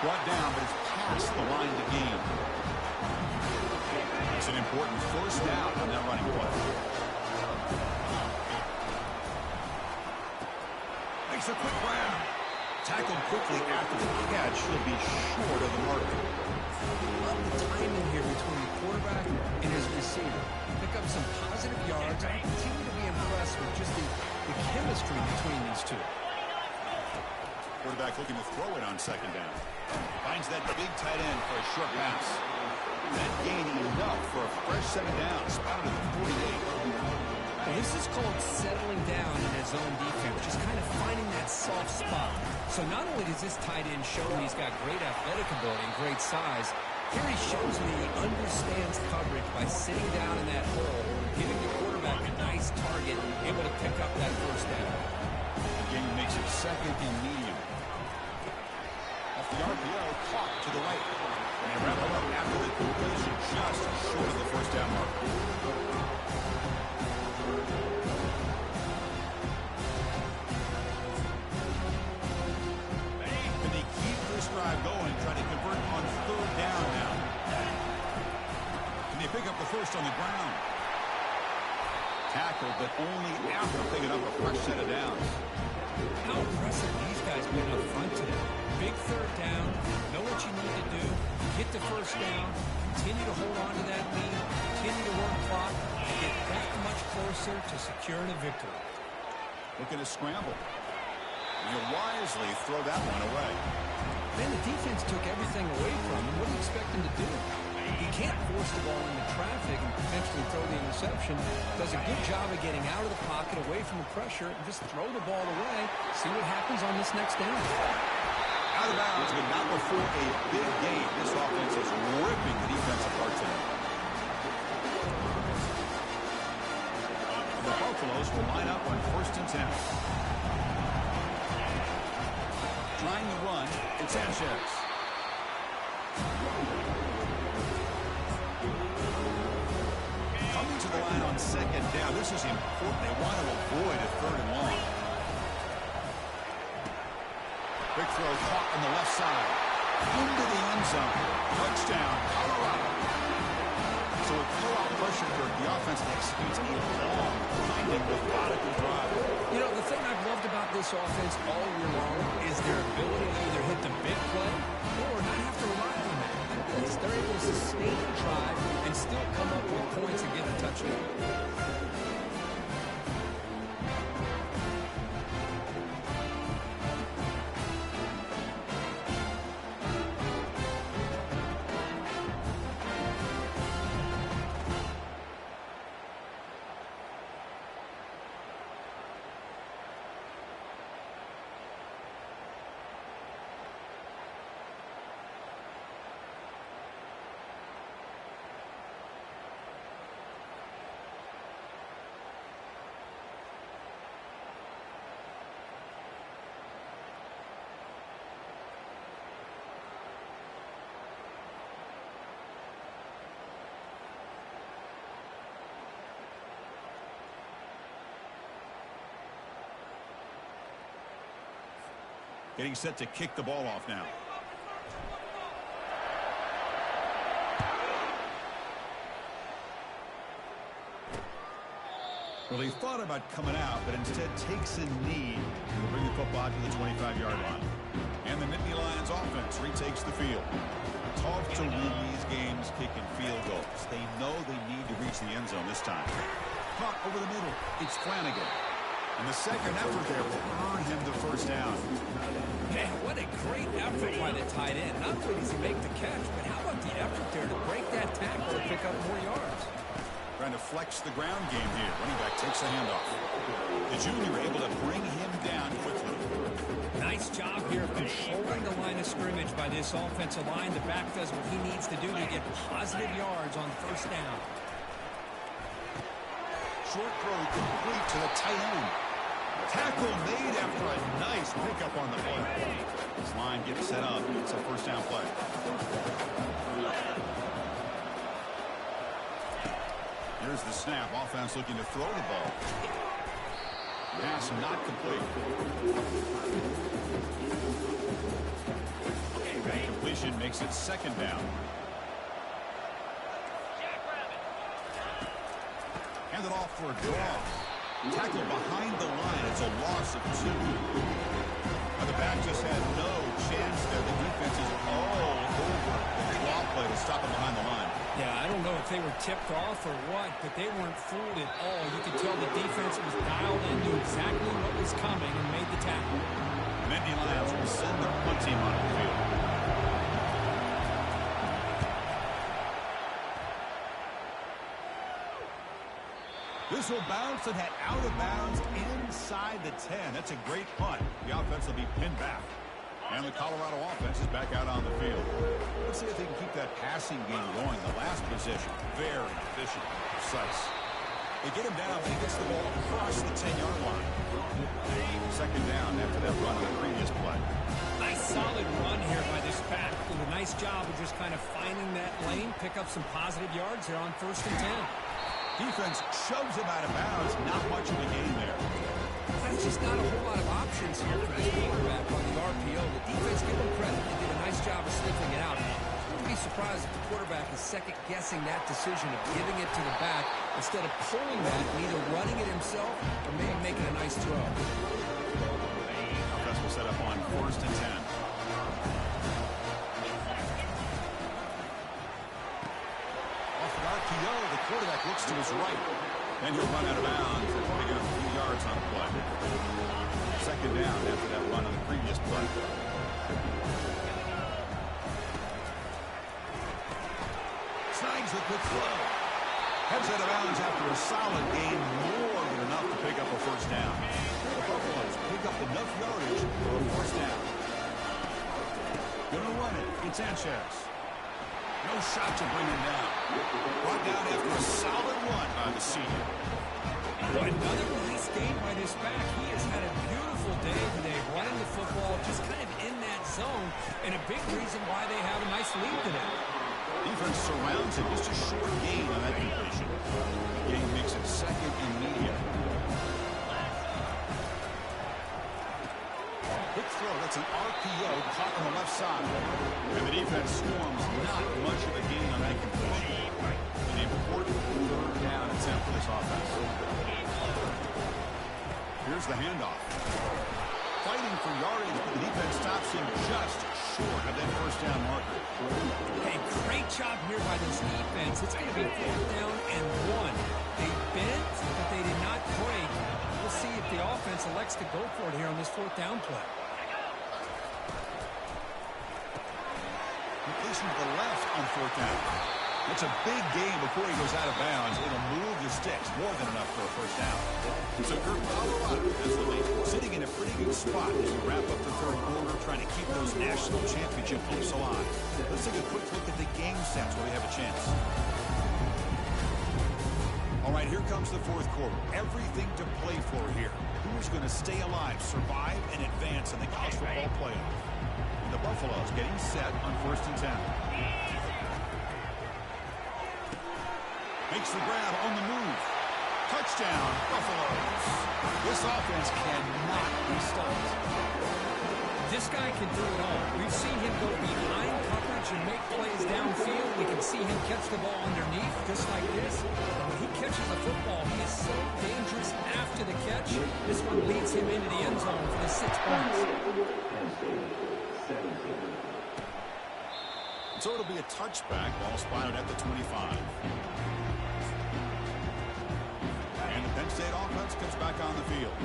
Brought down, but it's past the line to gain. It's an important first down on that running play. Makes a quick grab. Tackled quickly after the catch. He'll be short of the mark. Love the timing here between the quarterback and his receiver. Pick up some positive yards. I continue to be impressed with just the chemistry between these two. Quarterback looking to throw it on second down. Finds that big tight end for a short pass. That gain enough for a fresh second down. Spotted at the 48. This is called settling down in his own defense, just kind of finding that soft spot. So not only does this tight end show he's got great athletic ability and great size, here he shows me he understands coverage by sitting down in that hole, giving the quarterback a nice target, able to pick up that first down. Again, makes it second and medium. Off the RPO, caught to the right. And they wrap it up after the completion, just short of the first down mark. Can they keep this drive going, trying to convert on third down now? Can they pick up the first on the ground? Tackled, but only after picking up a fresh set of downs. How impressive these guys been up front today. Big third down, know what you need to do, get the first down, continue to hold on to that lead, continue to work clock, and get that much closer to securing a victory. Looking to scramble. And he'll wisely throw that one away. Man, the defense took everything away from him. What do you expect him to do? He can't force the ball into traffic and potentially throw the interception. Does a good job of getting out of the pocket, away from the pressure, and just throw the ball away. See what happens on this next down. Out of bounds, but not before a big game. This offense is ripping the defense apart today. The Buffaloes will line up on 1st and 10. Trying to run, it's Sanchez. Coming to the line on second down. This is important. They want to avoid a third and long. Quick throw caught on the left side. Into the end zone. Touchdown, Colorado. So with co-op pressure, the offense executes a long, grinding, methodical drive. You know, the thing I've loved about this offense all year long is their ability to either hit the big play or not have to rely on that. They're able to sustain the drive and still come up with points and get a touchdown. Getting set to kick the ball off now. Well, he thought about coming out, but instead takes a knee to bring the football to the 25-yard line. And the Nittany Lions offense retakes the field. Tough to win these games kicking field goals. They know they need to reach the end zone this time. Caught over the middle. It's Flanagan. And the second effort there will earn him the first down. Man, what a great effort by the tight end. Not only does he make the catch, but how about the effort there to break that tackle and pick up more yards? Trying to flex the ground game here. Running back takes the handoff. The junior able to bring him down quickly. Nice job here of controlling the line of scrimmage by this offensive line. The back does what he needs to do to get positive yards on first down. Short throw complete to the tight end. Tackle made after a nice pickup on the play. This line gets set up. It's a first down play. Here's the snap. Offense looking to throw the ball. Pass not complete. Completion makes it second down. Hand it off for a draw. Tackle behind the line. It's a loss of 2. And the back just had no chance there. The defense is all over the draw play to stop him behind the line. Yeah, I don't know if they were tipped off or what, but they weren't fooled at all. You could tell the defense was dialed in, knew exactly what was coming, and made the tackle. Nittany Lions will send their punt team on the field. This will bounce and head out of bounds inside the 10. That's a great punt. The offense will be pinned back. And the Colorado offense is back out on the field. Let's see if they can keep that passing game going. The last possession, very efficient, precise. They get him down, but he gets the ball across the 10-yard line. Second down after that run on the previous play. Nice solid run here by this back. Did a nice job of just kind of finding that lane, pick up some positive yards there on first and 10. Defense shoves him out of bounds. Not much of a gain there. There's just not a whole lot of options here for this quarterback on the RPO. The defense, give them credit. They did a nice job of sniffing it out. I'd be surprised if the quarterback is second-guessing that decision of giving it to the back instead of pulling that and either running it himself or maybe making a nice throw. Offense will set up on first and 10. Off the RPO, the quarterback looks to his right. Then he'll run out of bounds and pick up a few yards on the play. Second down after that run on the previous play. Snags the quick throw. Heads out of bounds after a solid gain, more than enough to pick up a first down. The Buffaloes pick up enough yardage for a first down. Gonna run it. It's Sanchez. No shot to bring him down. Brought down after a solid run by the senior. Another nice game by this back. He has had a beautiful day today running the football just kind of in that zone, and a big reason why they have a nice lead today. Defense surrounds him. Just a short gain on that completion. The game makes it second and medium. Quick throw. That's an RPO caught on the left side. And the defense swarms. Not much of a gain on that completion. An important third down attempt for this offense. Here's the handoff. Fighting for yardage, but the defense stops him just short of that first down marker. Hey, great job here by this defense. It's going to be 4th down and 1. They bent, but they did not break. We'll see if the offense elects to go for it here on this 4th down play. Completion to the left on 4th down. It's a big gain before he goes out of bounds. It'll move the sticks. More than enough for a first down. So Colorado is the lead, sitting in a pretty good spot as we wrap up the third quarter, trying to keep those national championship hopes alive. Let's take a quick look at the game stats where we have a chance. All right, here comes the fourth quarter. Everything to play for here. Who's going to stay alive, survive, and advance in the college football playoff? And the Buffaloes getting set on 1st and 10. Makes the grab on the move. Touchdown, Buffaloes. This offense cannot be stopped. This guy can do it all. We've seen him go behind coverage and make plays downfield. We can see him catch the ball underneath, just like this. When he catches the football, he is so dangerous after the catch. This one leads him into the end zone for the 6 points. So it'll be a touchback, ball spotted at the 25. And the Penn State offense comes back on the field.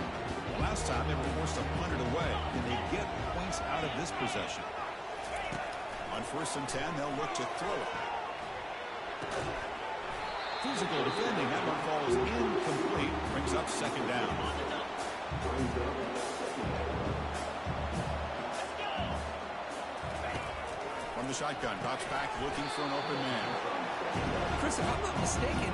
Last time they were forced to punt it away, and they get points out of this possession. On 1st and 10, they'll look to throw it. Physical defending, that one falls incomplete, brings up 2nd down. From the shotgun, drops back looking for an open man. Chris, if I'm not mistaken,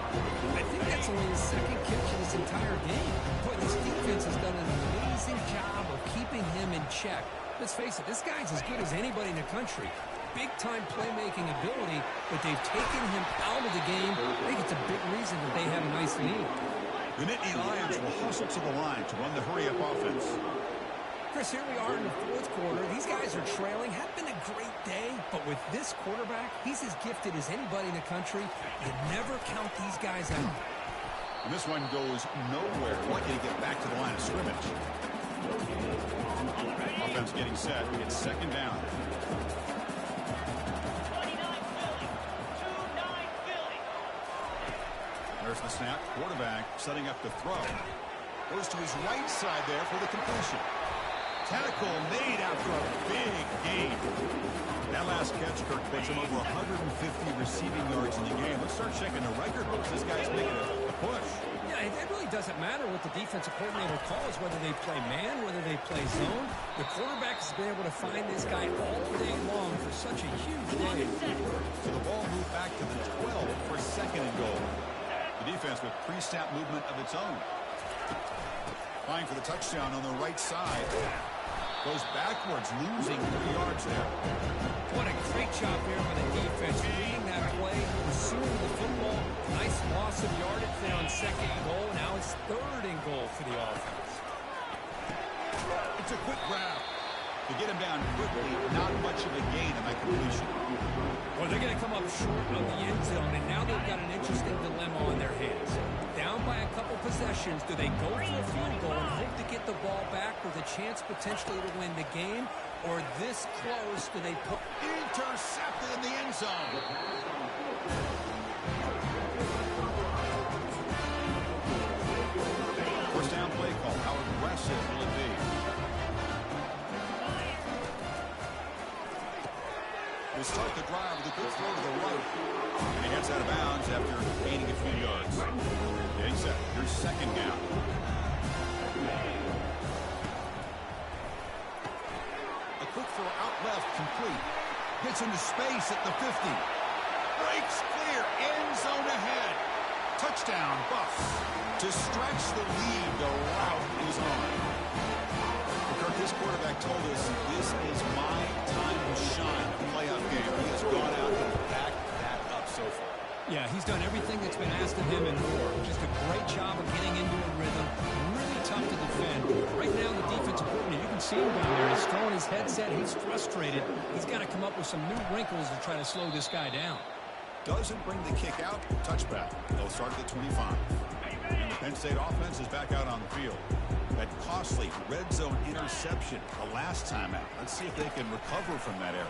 I think that's only his 2nd catch of this entire game. Boy, this defense has done an amazing job of keeping him in check. Let's face it, this guy's as good as anybody in the country. Big-time playmaking ability, but they've taken him out of the game. I think it's a big reason that they have a nice lead. The Nittany Lions will hustle to the line to run the hurry-up offense. Chris, here we are in the 4th quarter. These guys are trailing. Had been a great day, but with this quarterback, he's as gifted as anybody in the country. You never count these guys out. And this one goes nowhere. Lucky to get back to the line of scrimmage. Offense getting set. It's 2nd down. 29 Philly. 2-9 Philly. There's the snap. Quarterback setting up to throw. Goes to his right side there for the completion. Tackle made after a big gain. That last catch, Kirk, puts him over 150 receiving yards in the game. Let's start checking the record books. This guy's making a push. Yeah, it really doesn't matter what the defensive coordinator calls, whether they play man, whether they play zone. The quarterback has been able to find this guy all day long for such a huge day. So the ball moved back to the 12 for 2nd and goal. The defense with pre-snap movement of its own. Trying for the touchdown on the right side. Goes backwards, losing 3 yards there. What a great job there by the defense, reading that play, pursuing the football. Nice loss of yardage there on 2nd and goal. Now it's 3rd and goal for the offense. It's a quick grab. To get him down quickly, not much of a gain in that completion. Well, they're going to come up short of the end zone, and now they've got an interesting dilemma on their hands. Down by a couple possessions, do they go for a field goal and hope to get the ball back with a chance potentially to win the game? Or this close, do they put... Intercepted in the end zone. First down play call. How aggressive will it be? We'll start the drive with a good throw to the right. And he gets out of bounds after gaining a few yards. Getting set. Here's 2nd down. A quick throw out left, complete. Gets into space at the 50. Breaks clear. End zone ahead. Touchdown, Buffs. To stretch the lead, the route is on. Kirk, this quarterback told us this is my time to shine. A playoff game. He has gone out and backed that up so far. Yeah, he's done everything that's been asked of him and more. Just a great job of getting into a rhythm. Really tough to defend. Right now, the defensive coordinator, you can see him down there. He's throwing his headset. He's frustrated. He's got to come up with some new wrinkles to try to slow this guy down. Doesn't bring the kick out. Touchback. They'll start at the 25. And the Penn State offense is back out on the field. That costly red zone interception the last time out. Let's see if they can recover from that error.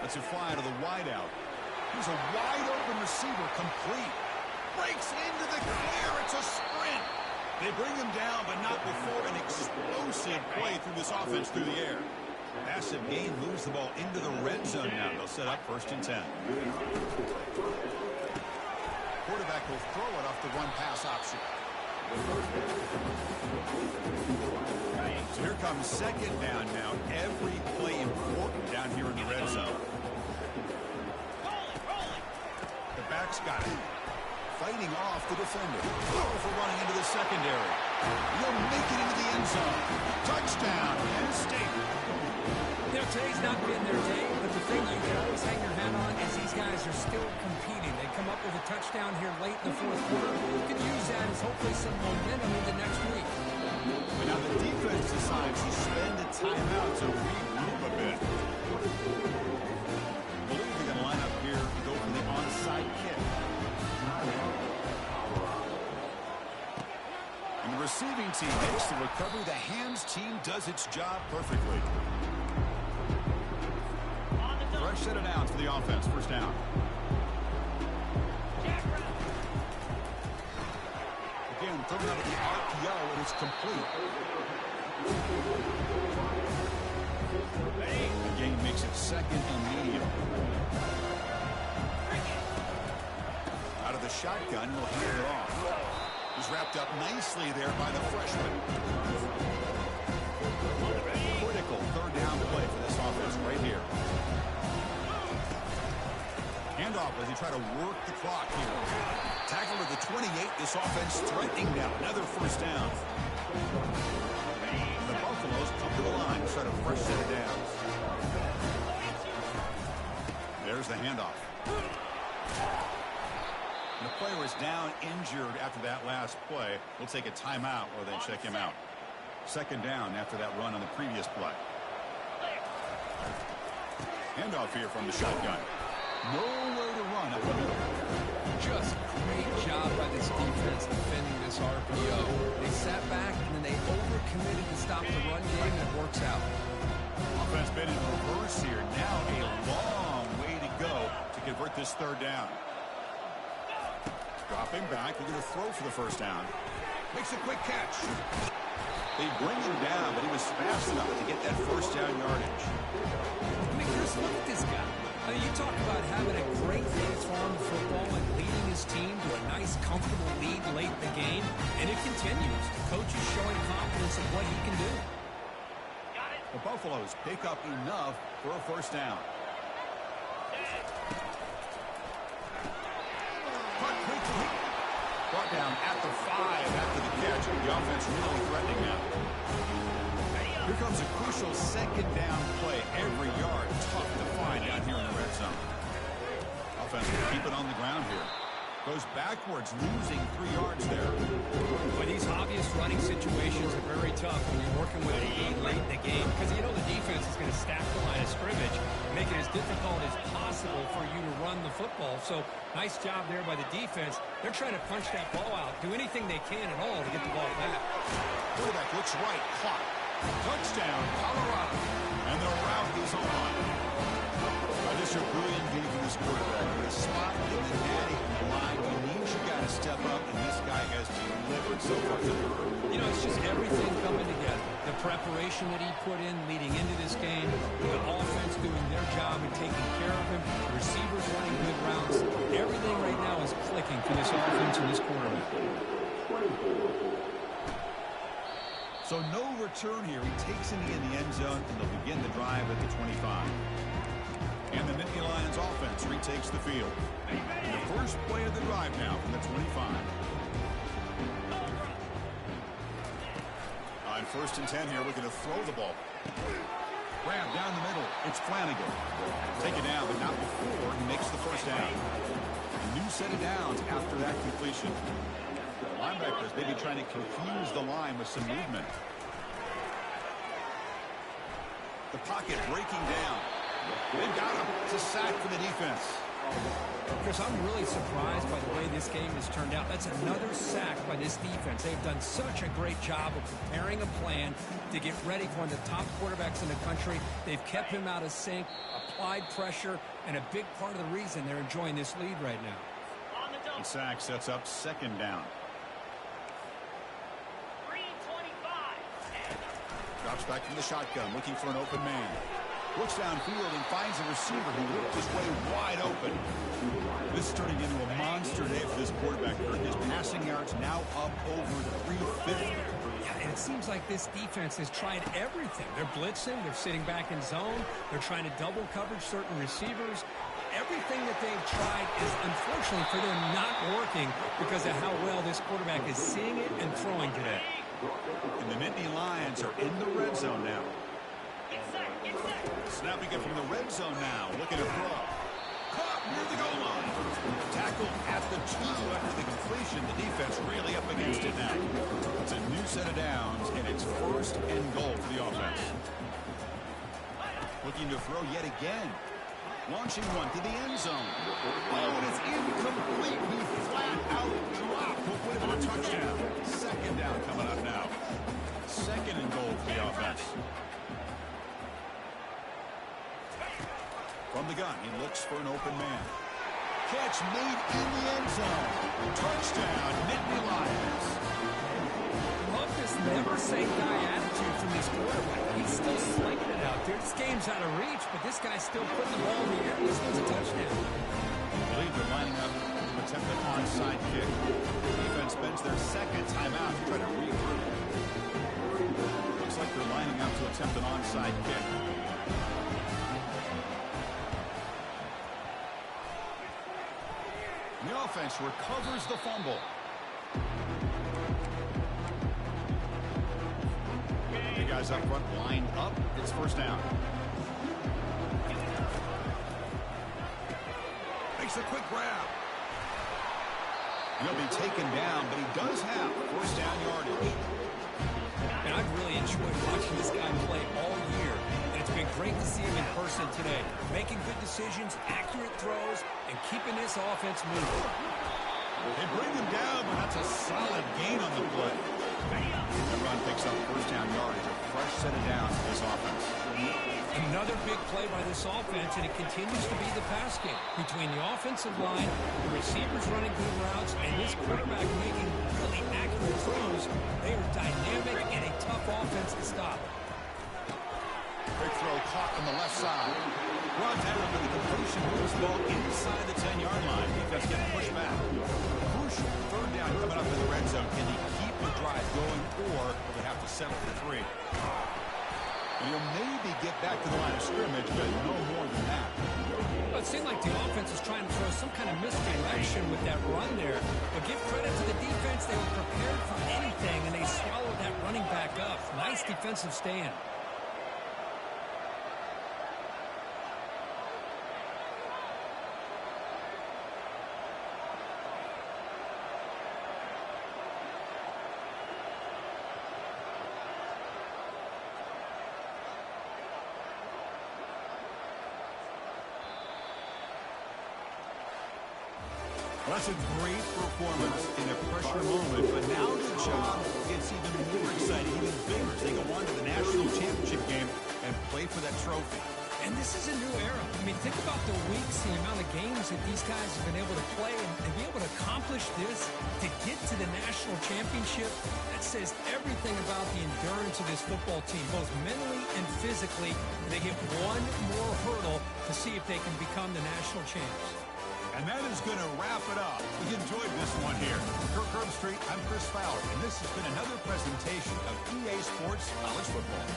Let's fly to the wideout. Here's a wide open receiver, complete. Breaks into the clear. It's a sprint. They bring him down, but not before an explosive play through this offense through the air. Massive gain, moves the ball into the red zone now. They'll set up 1st and 10. Quarterback will throw it off the run pass option. So here comes 2nd down now. Every play important down here in the red zone. The back's got it. Fighting off the defender. For running into the secondary. He'll make it into the end zone. Touchdown, Penn State. You know, today's not been their day, but the thing you can always hang your hat on is these guys are still competing. They come up with a touchdown here late in the 4th quarter. You can use that as hopefully some momentum into next week. But now the defense decides to spend a timeout to Once he makes the recovery, the hands team does its job perfectly. Fresh set of downs for the offense. First down. Again, thrown out of the RPO, and it's complete. The game makes it second and medium. Out of the shotgun, he'll hand it off. He's wrapped up nicely there by the freshman. Critical third down play for this offense right here. Handoff as he try to work the clock here. Tackle to the 28. This offense threatening now. Another first down. The Buffaloes come to the line to start a fresh set of downs. There's the handoff. The player is down injured after that last play. We'll take a timeout or they check him out. Second down after that run on the previous play. Handoff here from the shotgun. Nowhere to run up the middle. Just great job by this defense defending this RPO. They sat back and then they overcommitted to stop the run game, and it works out. Offense been in reverse here. Now a long way to go to convert this third down. Dropping back. They're going to throw for the first down. Makes a quick catch. They bring him down, but he was fast enough to get that first down yardage. I mean, Chris, look at this guy. I mean, you talk about having a great day throwing the football and leading his team to a nice, comfortable lead late in the game, and it continues. Coach is showing confidence in what he can do. The Buffaloes pick up enough for a first down. Brought down at the 5 after the catch. The offense really threatening now. Here comes a crucial second down play. Every yard tough to find out here in the red zone. Offense will keep it on the ground here. Goes backwards, losing 3 yards there. Well, these obvious running situations are very tough when you're working with a lead late in the game because you know the defense is going to stack the line of scrimmage, make it as difficult as possible for you to run the football. So nice job there by the defense. They're trying to punch that ball out, do anything they can at all to get the ball back. Quarterback looks right, caught. Touchdown, Colorado. And the route is on. Just a brilliant game for this quarterback. With a spot in the natty line, he needs you got to step up, and this guy has delivered so far. You know, it's just everything coming together. The preparation that he put in leading into this game, the offense doing their job and taking care of him, the receivers running good routes. Everything right now is clicking for this offense and this quarterback. So no return here. He takes it in the end zone, and they'll begin the drive at the 25. And the Nittany Lions offense retakes the field. And the first play of the drive now from the 25. On first and 10 here, looking to throw the ball. Grab down the middle. It's Flanagan. Take it down, but not before he makes the first down. A new set of downs after that completion. Linebackers maybe trying to confuse the line with some movement. The pocket breaking down. They've got him. It's a sack for the defense. Chris, I'm really surprised by the way this game has turned out. That's another sack by this defense. They've done such a great job of preparing a plan to get ready for one of the top quarterbacks in the country. They've kept him out of sync, applied pressure, and a big part of the reason they're enjoying this lead right now. The sack sets up second down. 3:25. Drops back from the shotgun, looking for an open man. Looks downfield and finds a receiver who looked his way wide open. This is turning into a monster day for this quarterback. His passing yards now up over 350. Yeah, and it seems like this defense has tried everything. They're blitzing, they're sitting back in zone, they're trying to double coverage certain receivers. Everything that they've tried is, unfortunately for them, not working because of how well this quarterback is seeing it and throwing today. And the Nittany Lions are in the red zone now. Get set, get set. Snapping it from the red zone now, looking to throw. Caught near the goal line. Tackled at the 2 after the completion. The defense really up against it now. It's a new set of downs, and it's first and goal for the offense. Looking to throw yet again. Launching one to the end zone. Oh, and it's incomplete. He flat out dropped what would have been a touchdown. Second down coming up now. Second and goal for the offense. From the gun, he looks for an open man. Catch made in the end zone. Touchdown, Nittany Lions. Love this never-say-die attitude from this quarterback. He's still slinging it out there. This game's out of reach, but this guy's still putting the ball in the air. This one's a touchdown. I believe they're lining up to attempt an onside kick. The defense spends their second timeout to try to regroup. Looks like they're lining up to attempt an onside kick. The offense recovers the fumble. The guys up front lined up. It's first down. Makes a quick grab. He'll be taken down, but he does have first down yardage. And I've really enjoyed watching this guy play all year. And it's been great to see him in person today. Making good decisions, accurate throws, and keeping this offense moving. They bring him down, but that's a solid gain on the play. The run picks up first down yardage. A fresh set of downs for this offense. Another big play by this offense, and it continues to be the pass game. Between the offensive line, the receivers running good routes, and this quarterback making really accurate throws, they are dynamic and a tough offense to stop. Big throw caught on the left side. Brought down with the completion, moves the ball inside the 10-yard line. Defense getting pushed back. Crucial third down coming up in the red zone. Can he keep the drive going, or will they have to settle for 3? And he'll maybe get back to the line of scrimmage, but no more than that. Well, it seemed like the offense was trying to throw some kind of misdirection with that run there. But give credit to the defense. They were prepared for anything, and they swallowed that running back up. Nice defensive stand. Well, that's a great performance in a pressure moment, but now the job gets even more exciting, even bigger as they go on to the national championship game and play for that trophy. And this is a new era. I mean, think about the weeks, the amount of games that these guys have been able to play and be able to accomplish this, to get to the national championship. That says everything about the endurance of this football team, both mentally and physically. They get one more hurdle to see if they can become the national champs. And that is going to wrap it up. We enjoyed this one here. Kirk Herbstreit, I'm Chris Fowler, and this has been another presentation of EA Sports College Football.